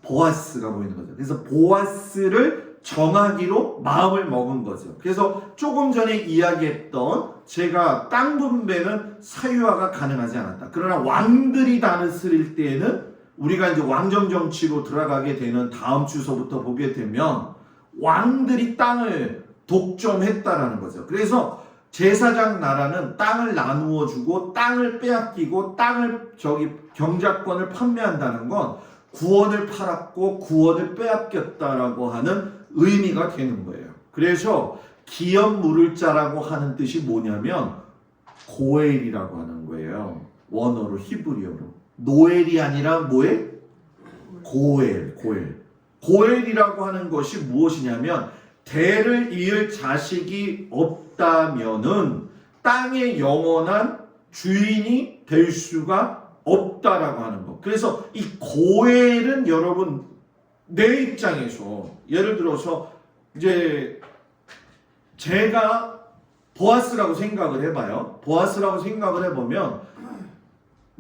보아스가 보이는 거죠. 그래서 보아스를 정하기로 마음을 먹은 거죠. 그래서 조금 전에 이야기했던 제가 땅 분배는 사유화가 가능하지 않았다. 그러나 왕들이 다스릴 때에는 우리가 이제 왕정 정치로 들어가게 되는 다음 주서부터 보게 되면 왕들이 땅을 독점했다라는 거죠. 그래서 제사장 나라는 땅을 나누어 주고 땅을 빼앗기고 땅을 경작권을 판매한다는 건 구원을 팔았고 구원을 빼앗겼다라고 하는 의미가 되는 거예요. 그래서 기업 물을 자라고 하는 뜻이 뭐냐면 고엘이라고 하는 거예요. 원어로 히브리어로. 노엘이 아니라 뭐에? 고엘. 고엘이라고 하는 것이 무엇이냐면 대를 이을 자식이 없다면은 땅의 영원한 주인이 될 수가 없다라고 하는 것. 그래서 이 고엘은 여러분 내 입장에서 예를 들어서 이제 제가 보아스라고 생각을 해봐요. 보아스라고 생각을 해보면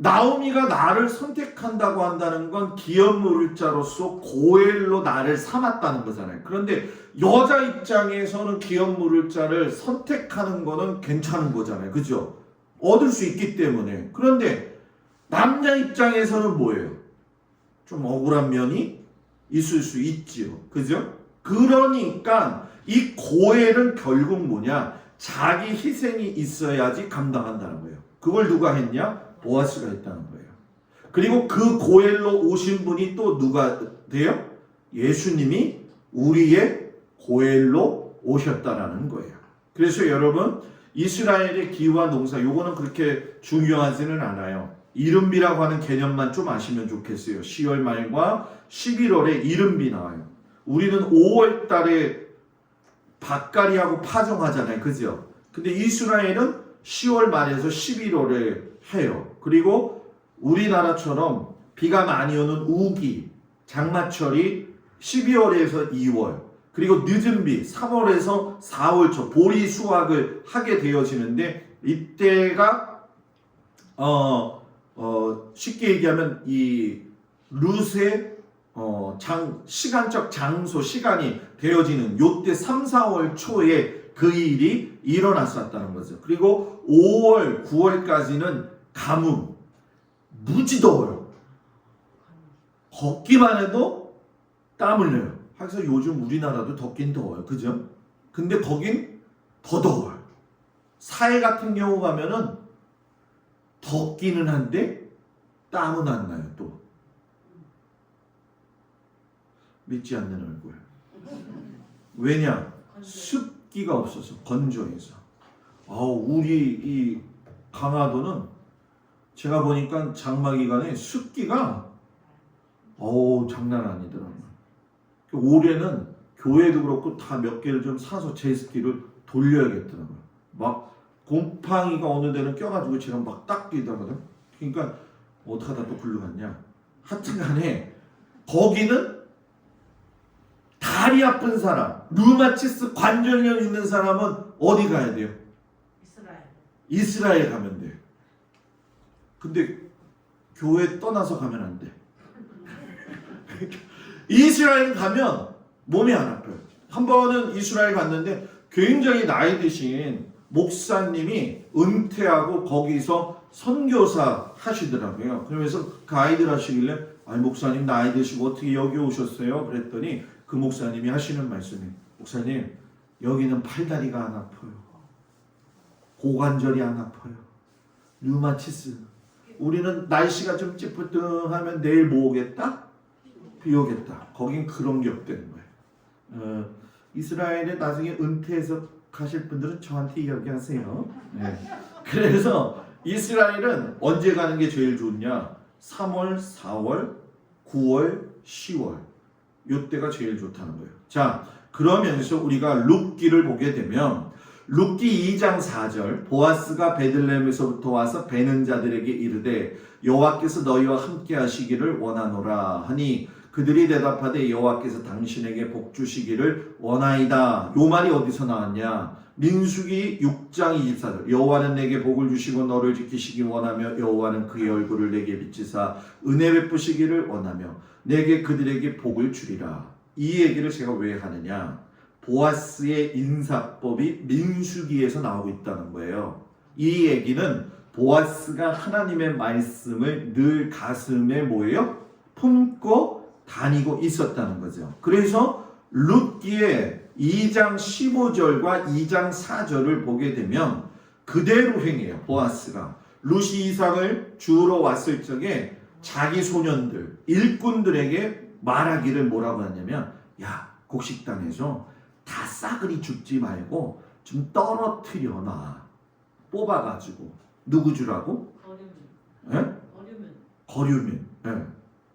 나오미가 나를 선택한다고 한다는 건 기업물을자로서 고엘로 나를 삼았다는 거잖아요. 그런데 여자 입장에서는 기업물을자를 선택하는 거는 괜찮은 거잖아요. 그죠? 얻을 수 있기 때문에. 그런데 남자 입장에서는 뭐예요? 좀 억울한 면이 있을 수 있지요. 그죠? 그러니까 이 고엘은 결국 뭐냐? 자기 희생이 있어야지 감당한다는 거예요. 그걸 누가 했냐? 보아스가 했다는 거예요. 그리고 그 고엘로 오신 분이 또 누가 돼요? 예수님이 우리의 고엘로 오셨다라는 거예요. 그래서 여러분 이스라엘의 기후와 농사 요거는 그렇게 중요하지는 않아요. 이른비라고 하는 개념만 좀 아시면 좋겠어요. 10월 말과 11월에 이른비 나와요. 우리는 5월 달에 밭갈이하고 파종하잖아요. 그죠? 근데 이스라엘은 10월 말에서 11월에 해요. 그리고 우리나라처럼 비가 많이 오는 우기, 장마철이 12월에서 2월, 그리고 늦은 비 3월에서 4월 초 보리 수확을 하게 되어지는데 이때가 쉽게 얘기하면 이 룻의 시간적 장소 시간이 되어지는 요때 3, 4월 초에 그 일이 일어났었다는 거죠. 그리고 5월, 9월까지는 가뭄, 무지 더워요. 걷기만 해도 땀 흘려요. 그래서 요즘 우리나라도 덥긴 더워요. 그죠? 근데 거긴 더 더워요. 사해 같은 경우 가면은 덥기는 한데 땀은 안 나요. 또 믿지 않는 얼굴. 왜냐? 습기가 없어서 건조해서. 우리 이 강화도는 제가 보니까 장마 기간에 습기가 장난 아니더라고요. 올해는 교회도 그렇고 다 몇 개를 좀 사서 제습기를 돌려야겠더라고요. 막 곰팡이가 어느 데는 껴가지고 제가 막 닦이더라고요. 그러니까 어떡하다 또 글로 갔냐. 하여튼간에 거기는 다리 아픈 사람, 류마티스 관절염 있는 사람은 어디 가야 돼요? 이스라엘 가면 돼요. 근데 교회 떠나서 가면 안 돼. 이스라엘 가면 몸이 안 아파요. 한 번은 이스라엘 갔는데 굉장히 나이 드신 목사님이 은퇴하고 거기서 선교사 하시더라고요. 그러면서 가이드를 하시길래 목사님 나이 드시고 어떻게 여기 오셨어요? 그랬더니 그 목사님이 하시는 말씀이 목사님 여기는 팔다리가 안 아파요. 고관절이 안 아파요. 류마티스. 우리는 날씨가 좀 찌뿌둥하면 내일 뭐 오겠다? 비 오겠다. 거긴 그런 게 없다는 거예요. 이스라엘에 나중에 은퇴해서 가실 분들은 저한테 이야기하세요. 네. 그래서 이스라엘은 언제 가는 게 제일 좋냐? 3월, 4월, 9월, 10월 이때가 제일 좋다는 거예요. 자, 그러면서 우리가 룻기를 보게 되면 룻기 2장 4절 보아스가 베들레헴에서부터 와서 베는 자들에게 이르되 여호와께서 너희와 함께 하시기를 원하노라 하니 그들이 대답하되 여호와께서 당신에게 복 주시기를 원하이다. 요 말이 어디서 나왔냐? 민수기 6장 24절 여호와는 내게 복을 주시고 너를 지키시기 원하며 여호와는 그의 얼굴을 내게 비치사 은혜 베푸시기를 원하며 내게 그들에게 복을 주리라. 이 얘기를 제가 왜 하느냐? 보아스의 인사법이 민수기에서 나오고 있다는 거예요. 이 얘기는 보아스가 하나님의 말씀을 늘 가슴에 뭐예요? 품고 다니고 있었다는 거죠. 그래서 룻기의 2장 15절과 2장 4절을 보게 되면 그대로 행해요. 보아스가 룻이 이삭을 주우러 왔을 적에 자기 소년들 일꾼들에게 말하기를 뭐라고 하냐면 야 곡식당에서 다 싸그리 죽지 말고 좀 떨어뜨려 놔. 뽑아가지고 누구 주라고? 거류면 거류민. 예.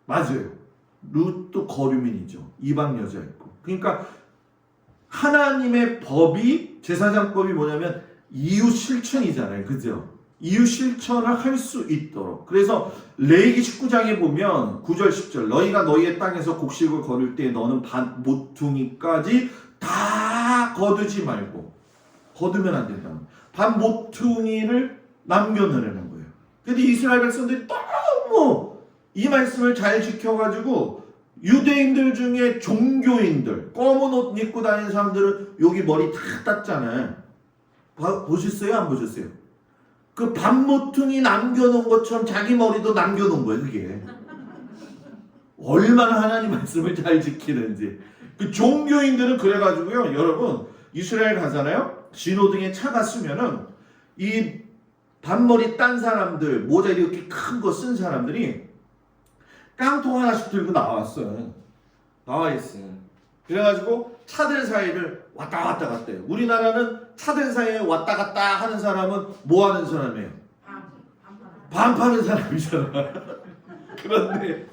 맞아요. 룻도 거류민이죠. 이방 여자였고. 그러니까 하나님의 법이, 제사장법이 뭐냐면 이웃 실천이잖아요. 그죠? 이웃 실천을 할 수 있도록. 그래서 레위기 19장에 보면 9절 10절 너희가 너희의 땅에서 곡식을 거둘 때 너는 반 모퉁이까지 다 거두지 말고, 거두면 안 된다. 반 모퉁이를 남겨놓으라는 거예요. 근데 이스라엘 백성들이 너무 이 말씀을 잘 지켜가지고 유대인들 중에 종교인들, 검은 옷 입고 다니는 사람들은 여기 머리 다 땄잖아요. 보셨어요? 안 보셨어요? 그 반모퉁이 남겨놓은 것처럼 자기 머리도 남겨놓은 거예요. 그게 얼마나 하나님 말씀을 잘 지키는지. 그 종교인들은 그래가지고요, 여러분 이스라엘 가잖아요. 신호등에 차가 쓰면은 이 반머리 딴 사람들, 모자 이렇게 큰 거 쓴 사람들이 깡통 하나씩 들고 나왔어요. 나와 있어요. 그래가지고 차들 사이를 왔다 갔다 해요. 우리나라는 차들 사이에 왔다 갔다 하는 사람은 뭐 하는 사람이에요? 반 파는 사람이잖아. 그런데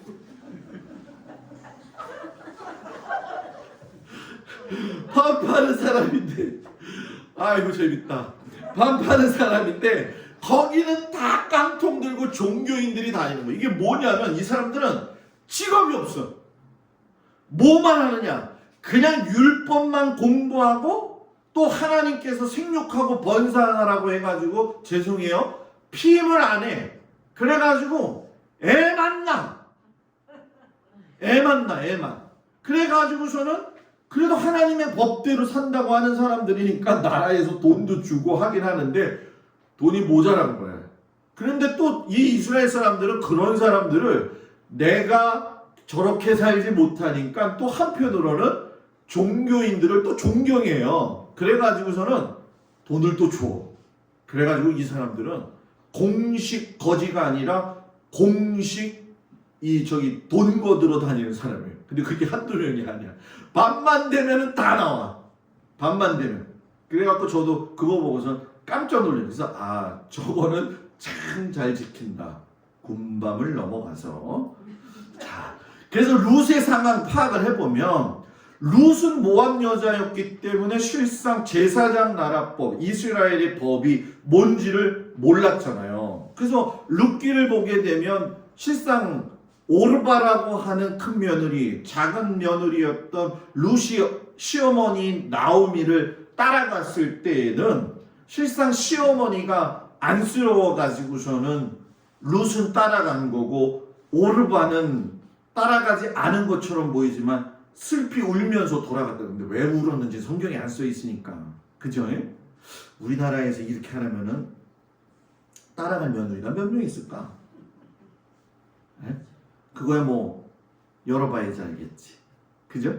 반 파는 사람인데, 아이고 재밌다. 반 파는 사람인데 거기는 다 깡통 들고 종교인들이 다니는 거예요. 이게 뭐냐면 이 사람들은 직업이 없어. 뭐만 하느냐? 그냥 율법만 공부하고 또 하나님께서 생육하고 번성하라고 해가지고, 죄송해요, 피임을 안 해. 그래가지고 애만 나. 애만. 그래가지고서는 그래도 하나님의 법대로 산다고 하는 사람들이니까 나라에서 돈도 주고 하긴 하는데 돈이 모자란 거예요. 그런데 또 이 이스라엘 사람들은 그런 사람들을 내가 저렇게 살지 못하니까 또 한편으로는 종교인들을 또 존경해요. 그래가지고서는 돈을 또 줘. 그래가지고 이 사람들은 공식 거지가 아니라 공식 돈 거들어 다니는 사람이에요. 근데 그게 한두 명이 아니야. 밤만 되면은 다 나와. 밤만 되면. 그래갖고 저도 그거 보고서 깜짝 놀랐어요. 그래서 저거는 참 잘 지킨다. 군밤을 넘어가서. 자, 그래서 룻의 상황 파악을 해보면 룻은 모압 여자였기 때문에 실상 제사장 나라법, 이스라엘의 법이 뭔지를 몰랐잖아요. 그래서 룻기를 보게 되면 실상 오르바라고 하는 큰 며느리, 작은 며느리였던 룻이 시어머니 나오미를 따라갔을 때에는 실상 시어머니가 안쓰러워가지고서는 룻은 따라간 거고, 오르바는 따라가지 않은 것처럼 보이지만 슬피 울면서 돌아갔다는데 왜 울었는지 성경에 안 써 있으니까. 그죠? 우리나라에서 이렇게 하려면은 따라갈 며느리가 몇 명 있을까? 그거야 뭐 열어봐야지 알겠지. 그죠?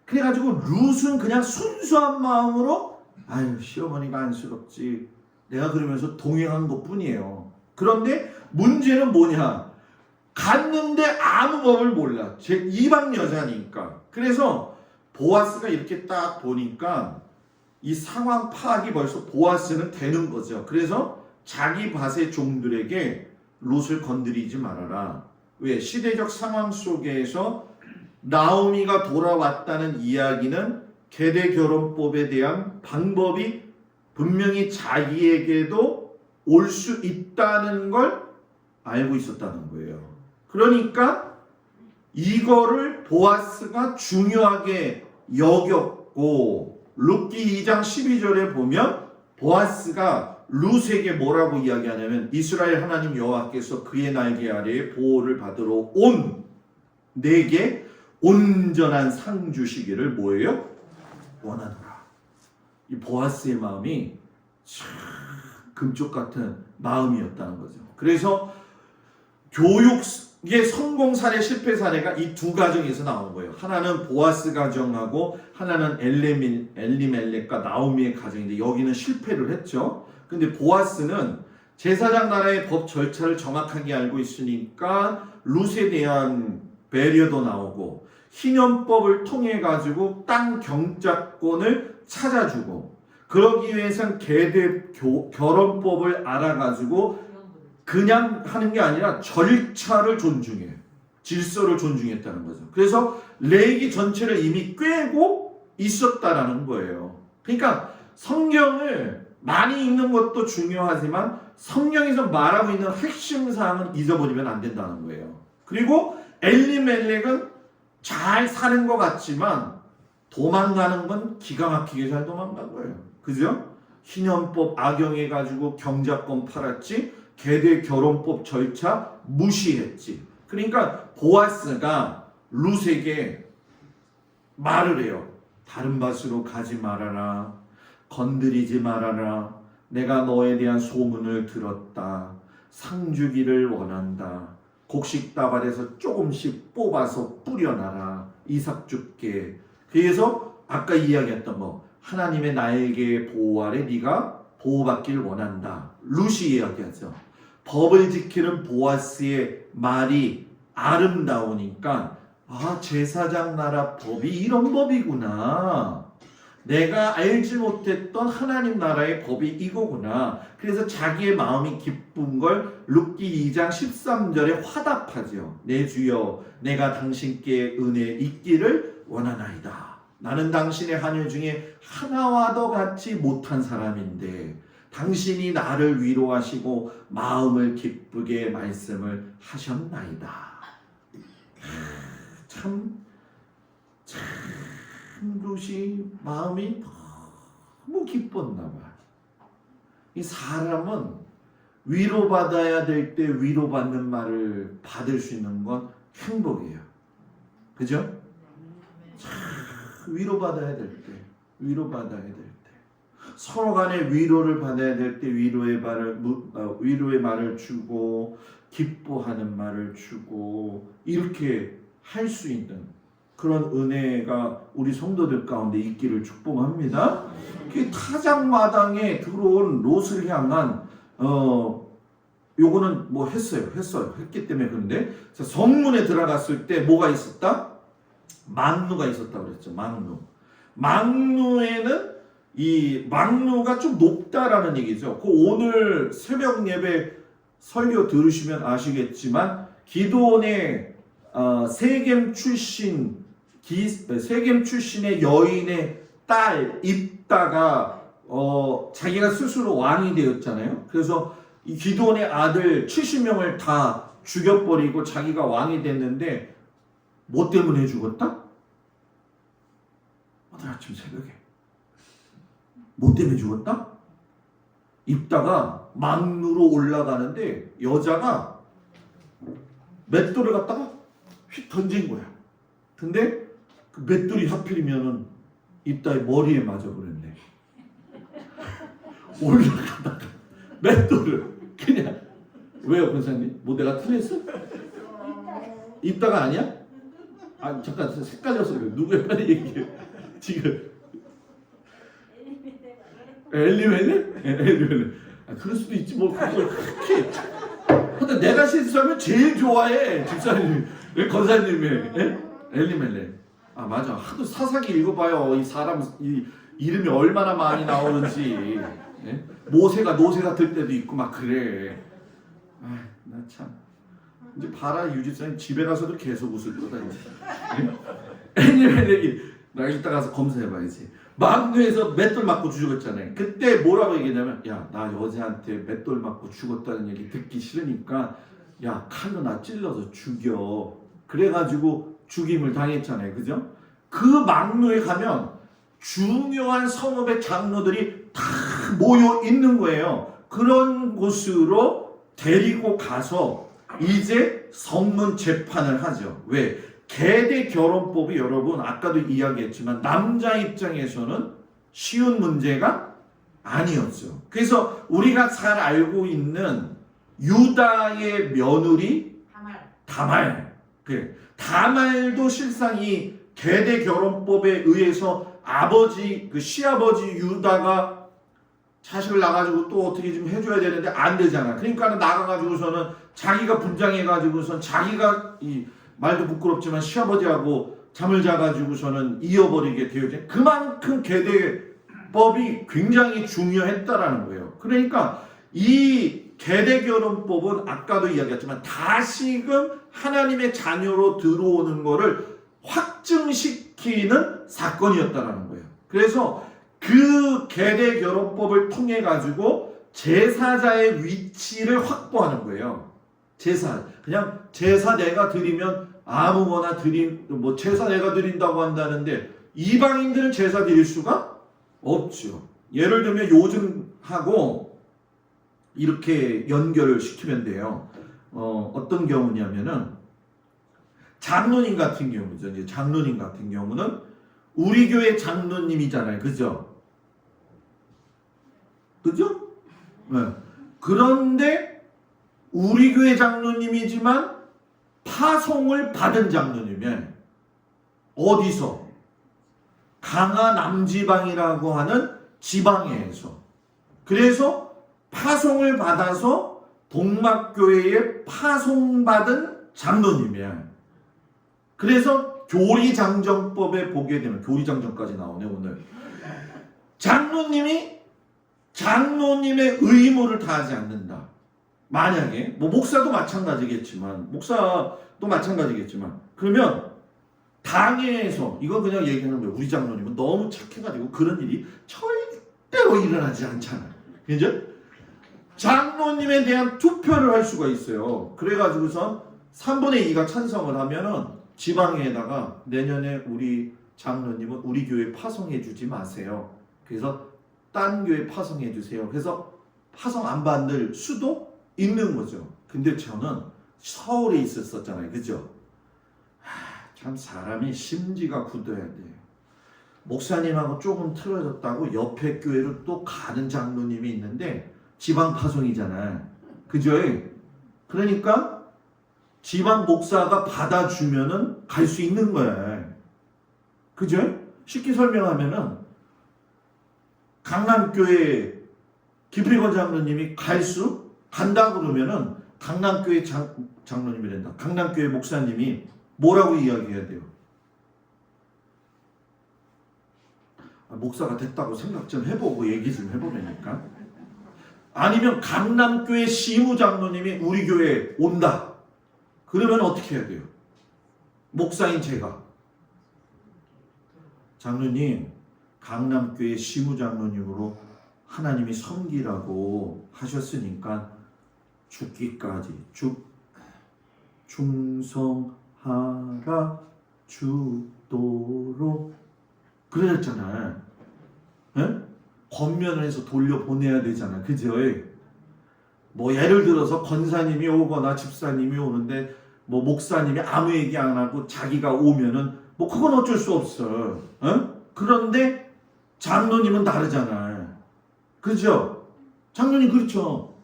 그래가지고 룻은 그냥 순수한 마음으로 아유 시어머니가 안쓰럽지, 내가 그러면서 동행한 것뿐이에요. 그런데 문제는 뭐냐? 갔는데 아무 법을 몰라. 제 이방 여자니까. 그래서 보아스가 이렇게 딱 보니까 이 상황 파악이 벌써 보아스는 되는 거죠. 그래서 자기 밭의 종들에게 룻을 건드리지 말아라. 왜? 시대적 상황 속에서 나오미가 돌아왔다는 이야기는 계대 결혼법에 대한 방법이 분명히 자기에게도 올 수 있다는 걸 알고 있었다는 거예요. 그러니까 이거를 보아스가 중요하게 여겼고, 룻기 2장 12절에 보면 보아스가 룻에게 뭐라고 이야기하냐면 이스라엘 하나님 여호와께서 그의 날개 아래에 보호를 받으러 온 내게 온전한 상 주시기를 뭐예요? 원하노라. 이 보아스의 마음이 참 금쪽 같은 마음이었다는 거죠. 그래서 교육의 성공 사례, 실패 사례가 이 두 가정에서 나온 거예요. 하나는 보아스 가정하고 하나는 엘리멜렉과 나오미의 가정인데 여기는 실패를 했죠. 근데 보아스는 제사장 나라의 법 절차를 정확하게 알고 있으니까 룻에 대한 배려도 나오고 희년법을 통해 가지고 땅 경작권을 찾아주고, 그러기 위해선 계대 결혼법을 알아가지고 그냥 하는 게 아니라 절차를 존중해. 질서를 존중했다는 거죠. 그래서 레위기 전체를 이미 꿰고 있었다라는 거예요. 그러니까 성경을 많이 읽는 것도 중요하지만 성경에서 말하고 있는 핵심 사항은 잊어버리면 안 된다는 거예요. 그리고 엘리멜렉은 잘 사는 것 같지만 도망가는 건 기가 막히게 잘 도망간 거예요. 그죠? 희년법 악용해가지고 경작권 팔았지, 계대 결혼법 절차 무시했지. 그러니까 보아스가 룻에게 말을 해요. 다른 밭으로 가지 말아라. 건드리지 말아라. 내가 너에 대한 소문을 들었다. 상 주기를 원한다. 곡식다발에서 조금씩 뽑아서 뿌려놔라. 이삭 줄게. 그래서 아까 이야기했던 거, 하나님의 나에게 보호 아래 네가 보호받길 원한다. 룻이 이야기하죠. 법을 지키는 보아스의 말이 아름다우니까 제사장 나라 법이 이런 법이구나. 내가 알지 못했던 하나님 나라의 법이 이거구나. 그래서 자기의 마음이 기쁜 걸 룻기 2장 13절에 화답하죠. 내 주여, 내가 당신께 은혜 있기를 원하나이다. 나는 당신의 하늘 중에 하나와도 같이 못한 사람인데 당신이 나를 위로하시고 마음을 기쁘게 말씀을 하셨나이다. 참 룻이 마음이 너무 기뻤나 봐. 이 사람은 위로받아야 될 때 위로받는 말을 받을 수 있는 건 행복이에요. 그죠? 위로받아야 될 때, 위로받아야 될 때, 서로 간에 위로를 받아야 될 때 위로의 말을 주고 기뻐하는 말을 주고 이렇게 할 수 있는 그런 은혜가 우리 성도들 가운데 있기를 축복합니다. 그 타작마당에 들어온 롯을 향한 요거는 뭐 했기 때문에. 그런데 성문에 들어갔을 때 뭐가 있었다? 망루가 있었다고 그랬죠. 망루에는 이 망루가 좀 높다라는 얘기죠. 그 오늘 새벽 예배 설교 들으시면 아시겠지만 기드온의 세겜 출신의 여인의 딸 입다가 자기가 스스로 왕이 되었잖아요. 그래서 이 기드온의 아들 70명을 다 죽여버리고 자기가 왕이 됐는데 뭐 때문에 죽었다? 오늘 아침 새벽에 뭐 때문에 죽었다? 입다가 망루로 올라가는데 여자가 맷돌을 갖다가 휙 던진 거야. 근데 그 맷돌이 하필이면은 입다의 머리에 맞아버렸네. 올라가다가 맷돌을 그냥. 왜요, 권사님? 뭐 내가 틀렸어? 입다가 아니야? 잠깐 헷갈려서 그래. 누구야? 빨리 얘기해. 지금 엘리멜렉? 그럴 수도 있지 뭐. 그렇게. 근데 내가 실수하면 제일 좋아해 집사님, 권사님이. 엘리멜렉. 맞아. 하도 사사기 읽어봐요. 이 사람 이 이름이 얼마나 많이 나오는지. 모세가 노새 같을 때도 있고 막 그래. 나 참. 이제 봐라, 유집사님 집에 가서도 계속 웃을 거다 이제. 엘리멜렉이 나 이따 가서 검사해봐야지. 망루에서 맷돌 맞고 죽었잖아요. 그때 뭐라고 얘기했냐면, 야, 나 여자한테 맷돌 맞고 죽었다는 얘기 듣기 싫으니까 야, 칼로 나 찔러서 죽여. 그래가지고 죽임을 당했잖아요. 그죠? 그 망루에 가면 중요한 성읍의 장로들이 다 모여 있는 거예요. 그런 곳으로 데리고 가서 이제 성문 재판을 하죠. 왜? 계대 결혼법이 여러분 아까도 이야기했지만 남자 입장에서는 쉬운 문제가 아니었죠. 그래서 우리가 잘 알고 있는 유다의 며느리 다말. 다말도 실상 이 계대 결혼법에 의해서 시아버지 유다가 자식을 낳아가지고 또 어떻게 좀 해줘야 되는데 안 되잖아. 그러니까 나가가지고서는 자기가 분장해가지고선 자기가 말도 부끄럽지만 시아버지하고 잠을 자가지고서는 이어버리게 되어져. 그만큼 계대법이 굉장히 중요했다라는 거예요. 그러니까 이 계대결혼법은 아까도 이야기했지만 다시금 하나님의 자녀로 들어오는 것을 확증시키는 사건이었다라는 거예요. 그래서 그 계대결혼법을 통해 가지고 제사자의 위치를 확보하는 거예요. 제사, 그냥 제사 내가 드리면 아무거나 뭐 제사 내가 드린다고 한다는데 이방인들은 제사 드릴 수가 없죠. 예를 들면 요즘하고 이렇게 연결을 시키면 돼요. 어떤 경우냐면은 장로님 같은 경우죠. 이제 장로님 같은 경우는 우리 교회 장로님이잖아요. 그죠? 그죠? 네. 그런데 우리 교회 장로님이지만 파송을 받은 장로님이에요. 어디서? 강화 남지방이라고 하는 지방에서. 그래서 파송을 받아서 동막교회에 파송받은 장로님이야. 그래서 교리장정법에 보게 되면 교리장정까지 나오네 오늘. 장로님이 장로님의 의무를 다하지 않는다. 만약에 뭐 목사도 마찬가지겠지만 그러면 당회에서 이건 그냥 얘기하는 거예요. 우리 장로님은 너무 착해가지고 그런 일이 절대로 일어나지 않잖아요. 그죠? 장로님에 대한 투표를 할 수가 있어요. 그래가지고선 3분의 2가 찬성을 하면은 지방에다가 내년에 우리 장로님은 우리 교회 파송해 주지 마세요. 그래서 딴 교회 파송해 주세요. 그래서 파송 안 받을 수도 있는 거죠. 근데 저는 서울에 있었잖아요. 그죠? 참 사람이 심지가 굳어야 돼요. 목사님하고 조금 틀어졌다고 옆에 교회로 또 가는 장로님이 있는데 지방 파송이잖아요. 그죠? 그러니까 지방 목사가 받아주면은 갈 수 있는 거예요. 그죠? 쉽게 설명하면은 강남교회 김필권 장로님이 간다 그러면은 강남교회 장로님이 된다. 강남교회 목사님이 뭐라고 이야기해야 돼요? 목사가 됐다고 생각 좀 해보고 얘기 좀 해보라니까. 아니면 강남교회 시무장로님이 우리 교회에 온다. 그러면 어떻게 해야 돼요? 목사인 제가 장로님 강남교회 시무장로님으로 하나님이 섬기라고 하셨으니까 죽기까지 충성하라 주도록 그랬잖아요. 예? 권면을 해서 돌려보내야 되잖아요. 그죠? 뭐 예를 들어서 권사님이 오거나 집사님이 오는데 뭐 목사님이 아무 얘기 안 하고 자기가 오면은 뭐 그건 어쩔 수 없어. 그런데 장로님은 다르잖아요. 그죠? 장로님 그렇죠?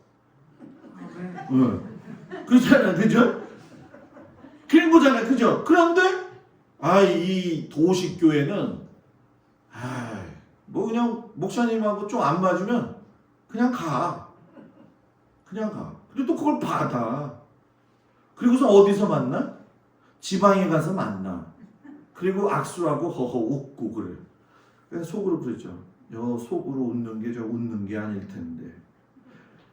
그렇잖아요. 그죠? 그런 거잖아요. 그죠? 그런데 이 도시교회는 뭐 그냥 목사님하고 좀 안 맞으면 그냥 가. 그리고 또 그걸 받아. 그리고서 어디서 만나? 지방에 가서 만나. 그리고 악수하고 허허 웃고 그래. 그래서 속으로 그러죠. 속으로 웃는 게 저 웃는 게 아닐 텐데.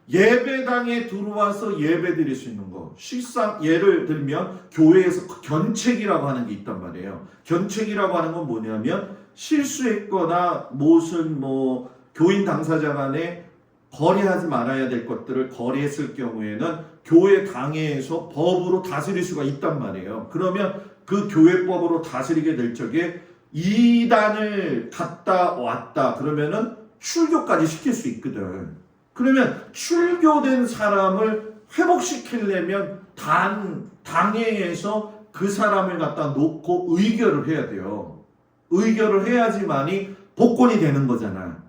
예배당에 들어와서 예배 드릴 수 있는 거. 실상 예를 들면 교회에서 견책이라고 하는 게 있단 말이에요. 견책이라고 하는 건 뭐냐면 실수했거나 무슨 뭐 교인 당사자 간에 거래하지 말아야 될 것들을 거래했을 경우에는 교회 당회에서 법으로 다스릴 수가 있단 말이에요. 그러면 그 교회법으로 다스리게 될 적에 이단을 갔다 왔다 그러면은 출교까지 시킬 수 있거든. 그러면 출교된 사람을 회복시키려면 당회에서 그 사람을 갖다 놓고 의결을 해야 돼요. 의결을 해야지만이 복권이 되는 거잖아.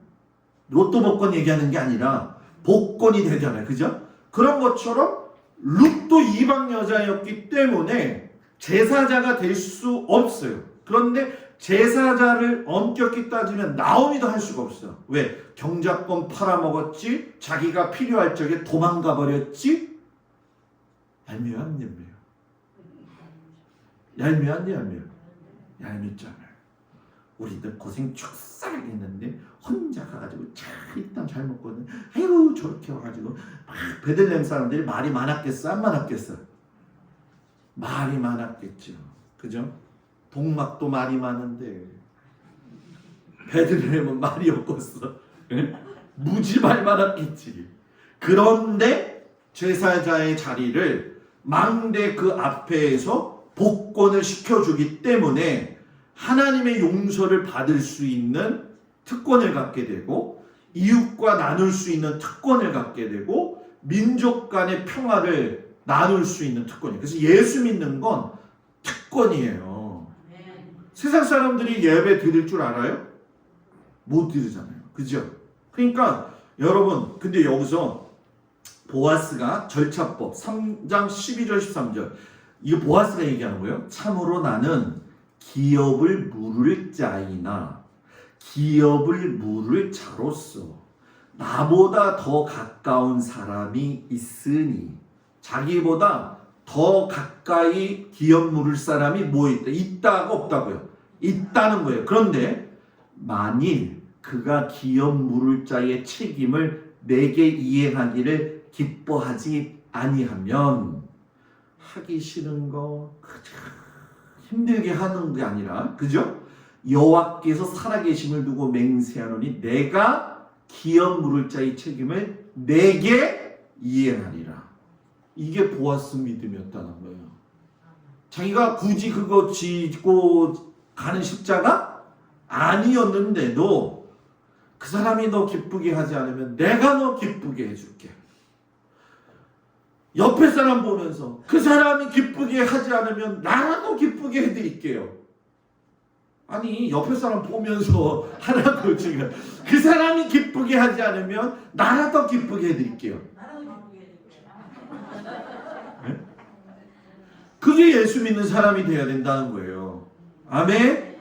로또 복권 얘기하는 게 아니라 복권이 되잖아요. 그죠? 그런 것처럼 룻도 이방 여자였기 때문에 제사자가 될 수 없어요. 그런데 제사자를 엄격히 따지면 나오미도 할 수가 없어. 왜? 경작권 팔아먹었지? 자기가 필요할 적에 도망가 버렸지? 얄미워 안 얄미워? 얄미워 안 얄미워? 얄밉잖아요. 우리들 고생 축사하게 했는데 혼자 가가지고 일단 잘 먹거든. 아이고 저렇게 와가지고 막 베들레헴 사람들이 말이 많았겠어 안 많았겠어? 말이 많았겠죠. 그죠? 동막도 말이 많은데 베들레헴은 말이 없었어. 무지 말 많았겠지. 그런데 제사자의 자리를 망대 그 앞에서 복권을 시켜주기 때문에 하나님의 용서를 받을 수 있는 특권을 갖게 되고 이웃과 나눌 수 있는 특권을 갖게 되고 민족 간의 평화를 나눌 수 있는 특권이에요. 그래서 예수 믿는 건 특권이에요. 세상 사람들이 예배 드릴 줄 알아요? 못 드리잖아요. 그죠? 그러니까 여러분 근데 여기서 보아스가 절차법 3장 12절 13절 이거 보아스가 얘기하는 거예요. 참으로 나는 기업을 물을 자이나 기업을 물을 자로서 나보다 더 가까운 사람이 있으니 자기보다 더 가까이 기업 물을 사람이 뭐 있다? 있다가 없다고요? 있다는 거예요. 그런데 만일 그가 기업 물을 자의 책임을 내게 이행하기를 기뻐하지 아니하면 하기 싫은 거 힘들게 하는 게 아니라 그죠? 여호와께서 살아계심을 두고 맹세하노니 내가 기업 물을 자의 책임을 내게 이행하리라. 이게 보아스 믿음이었다는 거예요. 자기가 굳이 그거 지고 가는 십자가 아니었는데도 그 사람이 너 기쁘게 하지 않으면 내가 너 기쁘게 해줄게. 옆에 사람 보면서 그 사람이 기쁘게 하지 않으면 나라도 기쁘게 해드릴게요. 아니 옆에 사람 보면서 하라고 지금 그 사람이 기쁘게 하지 않으면 나라도 기쁘게 해드릴게요. 네? 그게 예수 믿는 사람이 돼야 된다는 거예요. 아멘?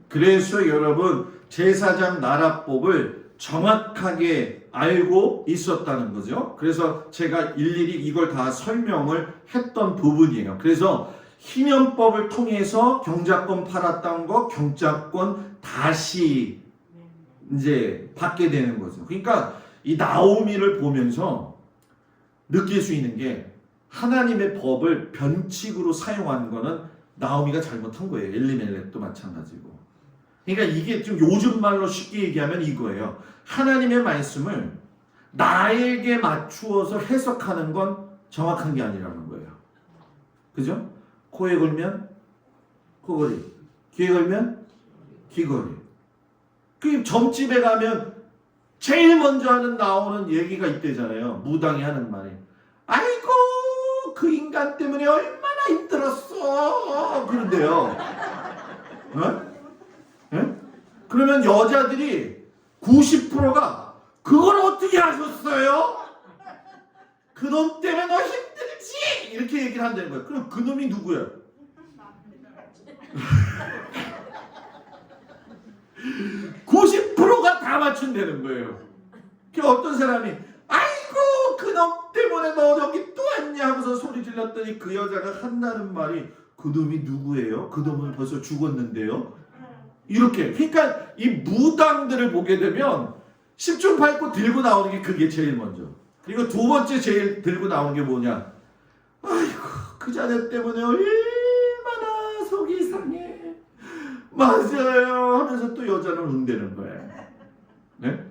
그래서 여러분 제사장 나라법을 정확하게 알고 있었다는 거죠. 그래서 제가 일일이 이걸 다 설명을 했던 부분이에요. 그래서 희년법을 통해서 경작권 팔았던 거 경작권 다시 이제 받게 되는 거죠. 그러니까 이 나오미를 보면서 느낄 수 있는 게 하나님의 법을 변칙으로 사용하는 거는 나오미가 잘못한 거예요. 엘리멜렉도 마찬가지고. 그러니까 이게 좀 요즘 말로 쉽게 얘기하면 이거예요. 하나님의 말씀을 나에게 맞추어서 해석하는 건 정확한 게 아니라는 거예요. 그죠? 코에 걸면 코걸이, 귀에 걸면 귀걸이. 그 점집에 가면 제일 먼저 나오는 얘기가 있대잖아요. 무당이 하는 말이. 아이고 그 인간 때문에 얼마나 힘들었어. 그런데요. 어? 네? 그러면 여자들이 90%가 그걸 어떻게 하셨어요? 그놈 때문에 너 힘들지? 이렇게 얘기를 한다는 거예요. 그럼 그놈이 누구야? 90%가 다 맞춘다는 거예요. 그 어떤 사람이 아이고 그놈 때문에 너 여기 또 왔냐 하면서 소리 질렀더니 그 여자가 한다는 말이 그놈이 누구예요? 그놈은 벌써 죽었는데요? 이렇게. 그러니까 이 무당들을 보게 되면 10중 8구 들고 나오는 게 그게 제일 먼저. 그리고 두 번째 제일 들고 나오는 게 뭐냐? 아이고 그 자네 때문에 얼마나 속이 상해. 맞아요 하면서 또 여자는 운대는 거예요. 네?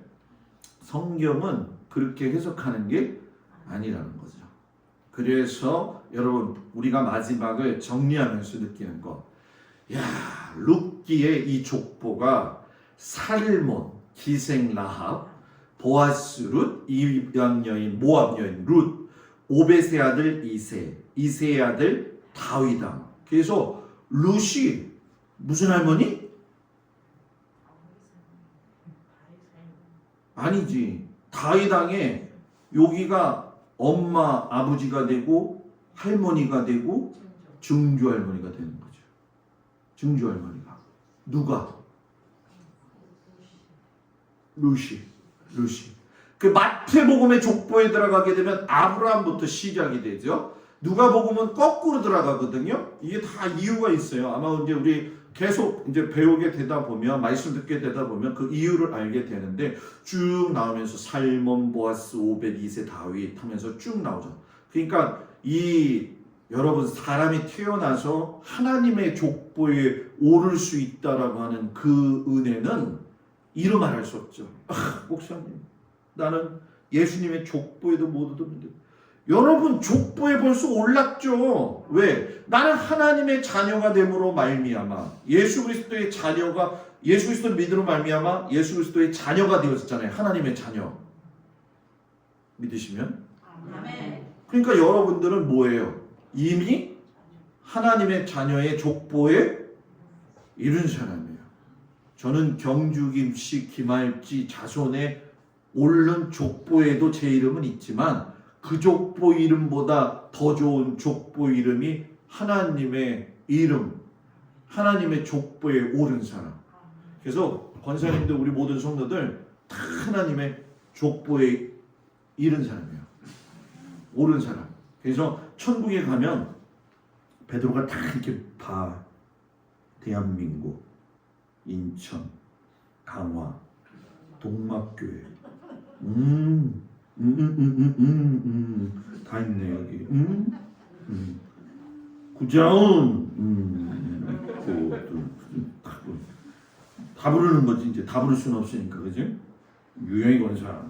성경은 그렇게 해석하는 게 아니라는 거죠. 그래서 여러분 우리가 마지막을 정리하면서 느끼는 거. 야, 룻기의 이 족보가 살몬, 기생 라합, 보아스 룻, 이방 여인, 모압 여인 룻, 오벳의 아들 이세, 이세의 아들 다윗왕. 그래서 룻이 무슨 할머니? 아니지. 다윗왕의 여기가 엄마, 아버지가 되고 할머니가 되고 증조 할머니가 되는 거죠. 증조 할머니가 누가? 룻이. 그 마태복음의 족보에 들어가게 되면 아브라함부터 시작이 되죠. 누가복음은 거꾸로 들어가거든요. 이게 다 이유가 있어요. 아마 이제 우리 계속 이제 배우게 되다 보면 말씀 듣게 되다 보면 그 이유를 알게 되는데 쭉 나오면서 살몬, 보아스, 오벳, 이세, 다윗 하면서 쭉 나오죠. 그러니까 이 여러분 사람이 태어나서 하나님의 족보에 오를 수 있다라고 하는 그 은혜는 이루 말할 수 없죠. 목사님, 나는 예수님의 족보에도 못 얻었는데 여러분 족보에 벌써 올랐죠. 왜? 나는 하나님의 자녀가 됨으로 말미암아 예수 그리스도의 자녀가 예수 그리스도를 믿음으로 말미암아 예수 그리스도의 자녀가 되었잖아요. 하나님의 자녀 믿으시면 아멘. 그러니까 여러분들은 뭐예요? 이미 하나님의 자녀의 족보에 이른 사람이에요. 저는 경주, 김씨, 김할지, 자손의 옳은 족보에도 제 이름은 있지만 그 족보 이름보다 더 좋은 족보 이름이 하나님의 이름, 하나님의 족보에 오른 사람. 그래서 권사님들 우리 모든 성도들 다 하나님의 족보에 이른 사람이에요. 오른 사람. 그래서 천국에 가면 베드로가 다 이렇게 봐. 대한민국, 인천, 강화, 동막교회. 다 있네 여기. 구자운. 다 부르는 거지 이제 다 부를 수는 없으니까 그지? 유형이 권사.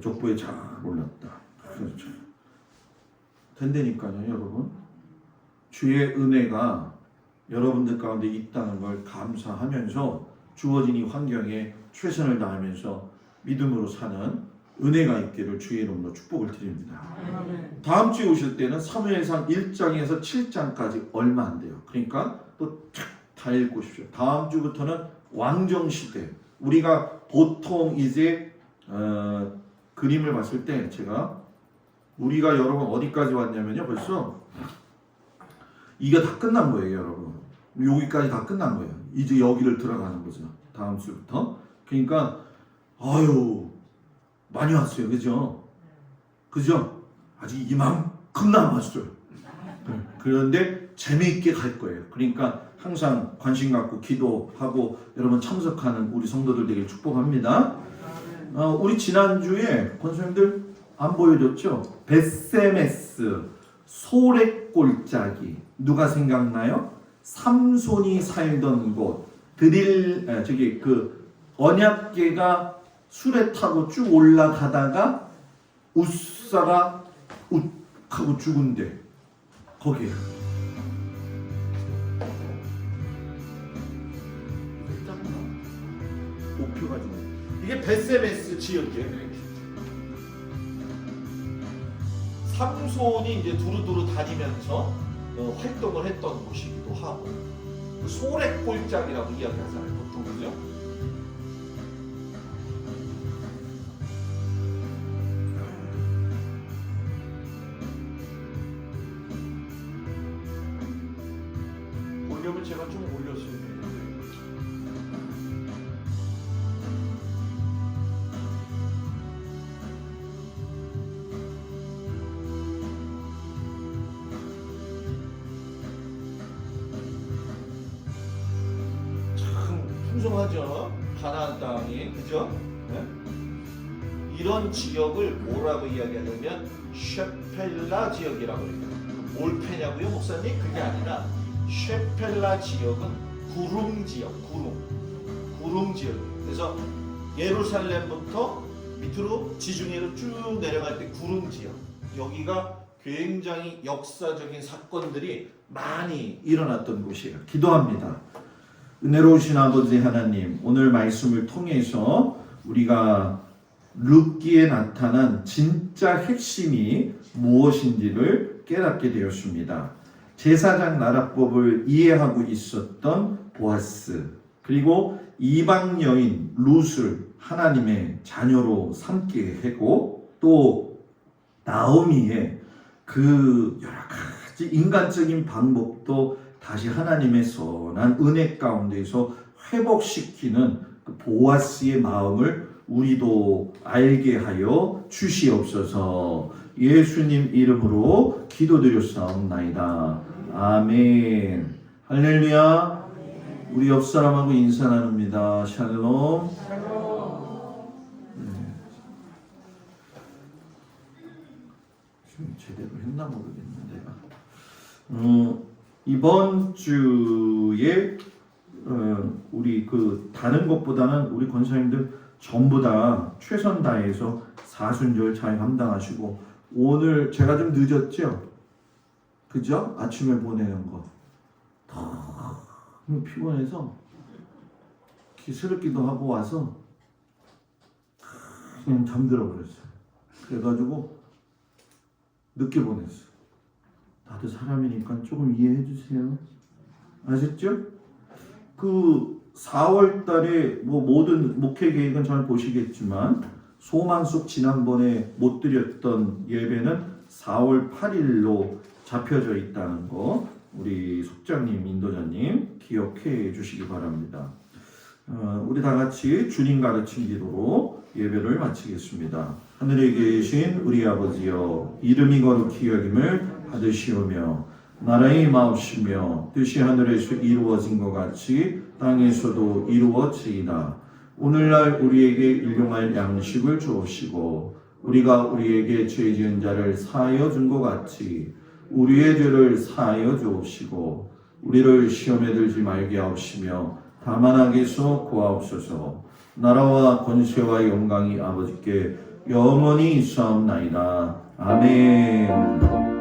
족보에 잘 올랐다. 그렇죠. 된다니까요 여러분. 주의 은혜가 여러분들 가운데 있다는 걸 감사하면서 주어진 이 환경에 최선을 다하면서 믿음으로 사는 은혜가 있기를 주의 이름으로 축복을 드립니다. 다음 주에 오실 때는 사무엘상 1장에서 7장까지 얼마 안 돼요. 그러니까 또 다 읽고 오십시오. 다음 주부터는 왕정시대. 우리가 보통 이제 그림을 봤을 때 제가 우리가 여러분 어디까지 왔냐면요. 벌써 이게 다 끝난 거예요 여러분. 여기까지 다 끝난 거예요. 이제 여기를 들어가는 거죠. 다음 주부터. 그러니까 아유 많이 왔어요. 그죠? 그죠? 아직 이만큼 남았어요. 그런데 재미있게 갈 거예요. 그러니까 항상 관심 갖고 기도하고 여러분 참석하는 우리 성도들 되길 축복합니다. 우리 지난주에 권수님들 안 보여줬죠? 벳세메스 소래골짜기 누가 생각나요? 삼손이 살던 곳 그 언약궤가 수레 타고 쭉 올라가다가 웃사가 하고 죽은데 거기에 목표가 좀 이게 벳세메스 지역이에요. 삼손이 이제 두루두루 다니면서 활동을 했던 곳이기도 하고 소래골짜기라고 이야기하잖아요 보통. 그죠? 볼륨을 제가 좀 올렸어야 되는데 풍성하죠. 가나안 땅이 그죠? 네? 이런 지역을 뭐라고 이야기하냐면 쉐펠라 지역이라고 해요. 뭘 패냐고요, 목사님? 그게 아니라 쉐펠라 지역은 구름 지역, 구름 지역. 그래서 예루살렘부터 밑으로 지중해로 쭉 내려갈 때 구름 지역. 여기가 굉장히 역사적인 사건들이 많이 일어났던 곳이에요. 기도합니다. 은혜로우신 아버지 하나님, 오늘 말씀을 통해서 우리가 룻기에 나타난 진짜 핵심이 무엇인지를 깨닫게 되었습니다. 제사장 나라법을 이해하고 있었던 보아스, 그리고 이방 여인 룻을 하나님의 자녀로 삼게 하고, 또 나오미의 그 여러 가지 인간적인 방법도 다시 하나님의 선한 은혜 가운데서 회복시키는 그 보아스의 마음을 우리도 알게 하여 주시옵소서. 예수님 이름으로 기도드렸사옵나이다. 아멘. 할렐루야. 우리 옆 사람하고 인사 나눕니다. 샬롬. 좀 제대로 했나 모르겠네 내가. 이번 주에 우리 그 다른 것보다는 우리 권사님들 전부 다 최선 다해서 사순절 잘 감당하시고 오늘 제가 좀 늦었죠? 그죠? 아침에 보내는 거 너무 피곤해서 기스럽기도 하고 와서 그냥 잠들어 버렸어요. 그래가지고 늦게 보냈어. 나도 사람이니까 조금 이해해 주세요. 아셨죠? 그 4월 달에 뭐 모든 목회 계획은 잘 보시겠지만 소망숙 지난번에 못 드렸던 예배는 4월 8일로 잡혀져 있다는 거 우리 속장님, 인도자님 기억해 주시기 바랍니다. 우리 다 같이 주님 가르친 기도로 예배를 마치겠습니다. 하늘에 계신 우리 아버지여, 이름이 거룩히 여김을 받으시오며 나라의 마옵시며 뜻이 하늘에서 이루어진 것 같이 땅에서도 이루어지이다. 오늘날 우리에게 일용할 양식을 주옵시고 우리가 우리에게 죄 지은 자를 사하여 준 것 같이 우리의 죄를 사하여 주옵시고 우리를 시험에 들지 말게 하옵시며 다만 악에서 구하옵소서. 나라와 권세와 영광이 아버지께 영원히 있사옵나이다. 아멘.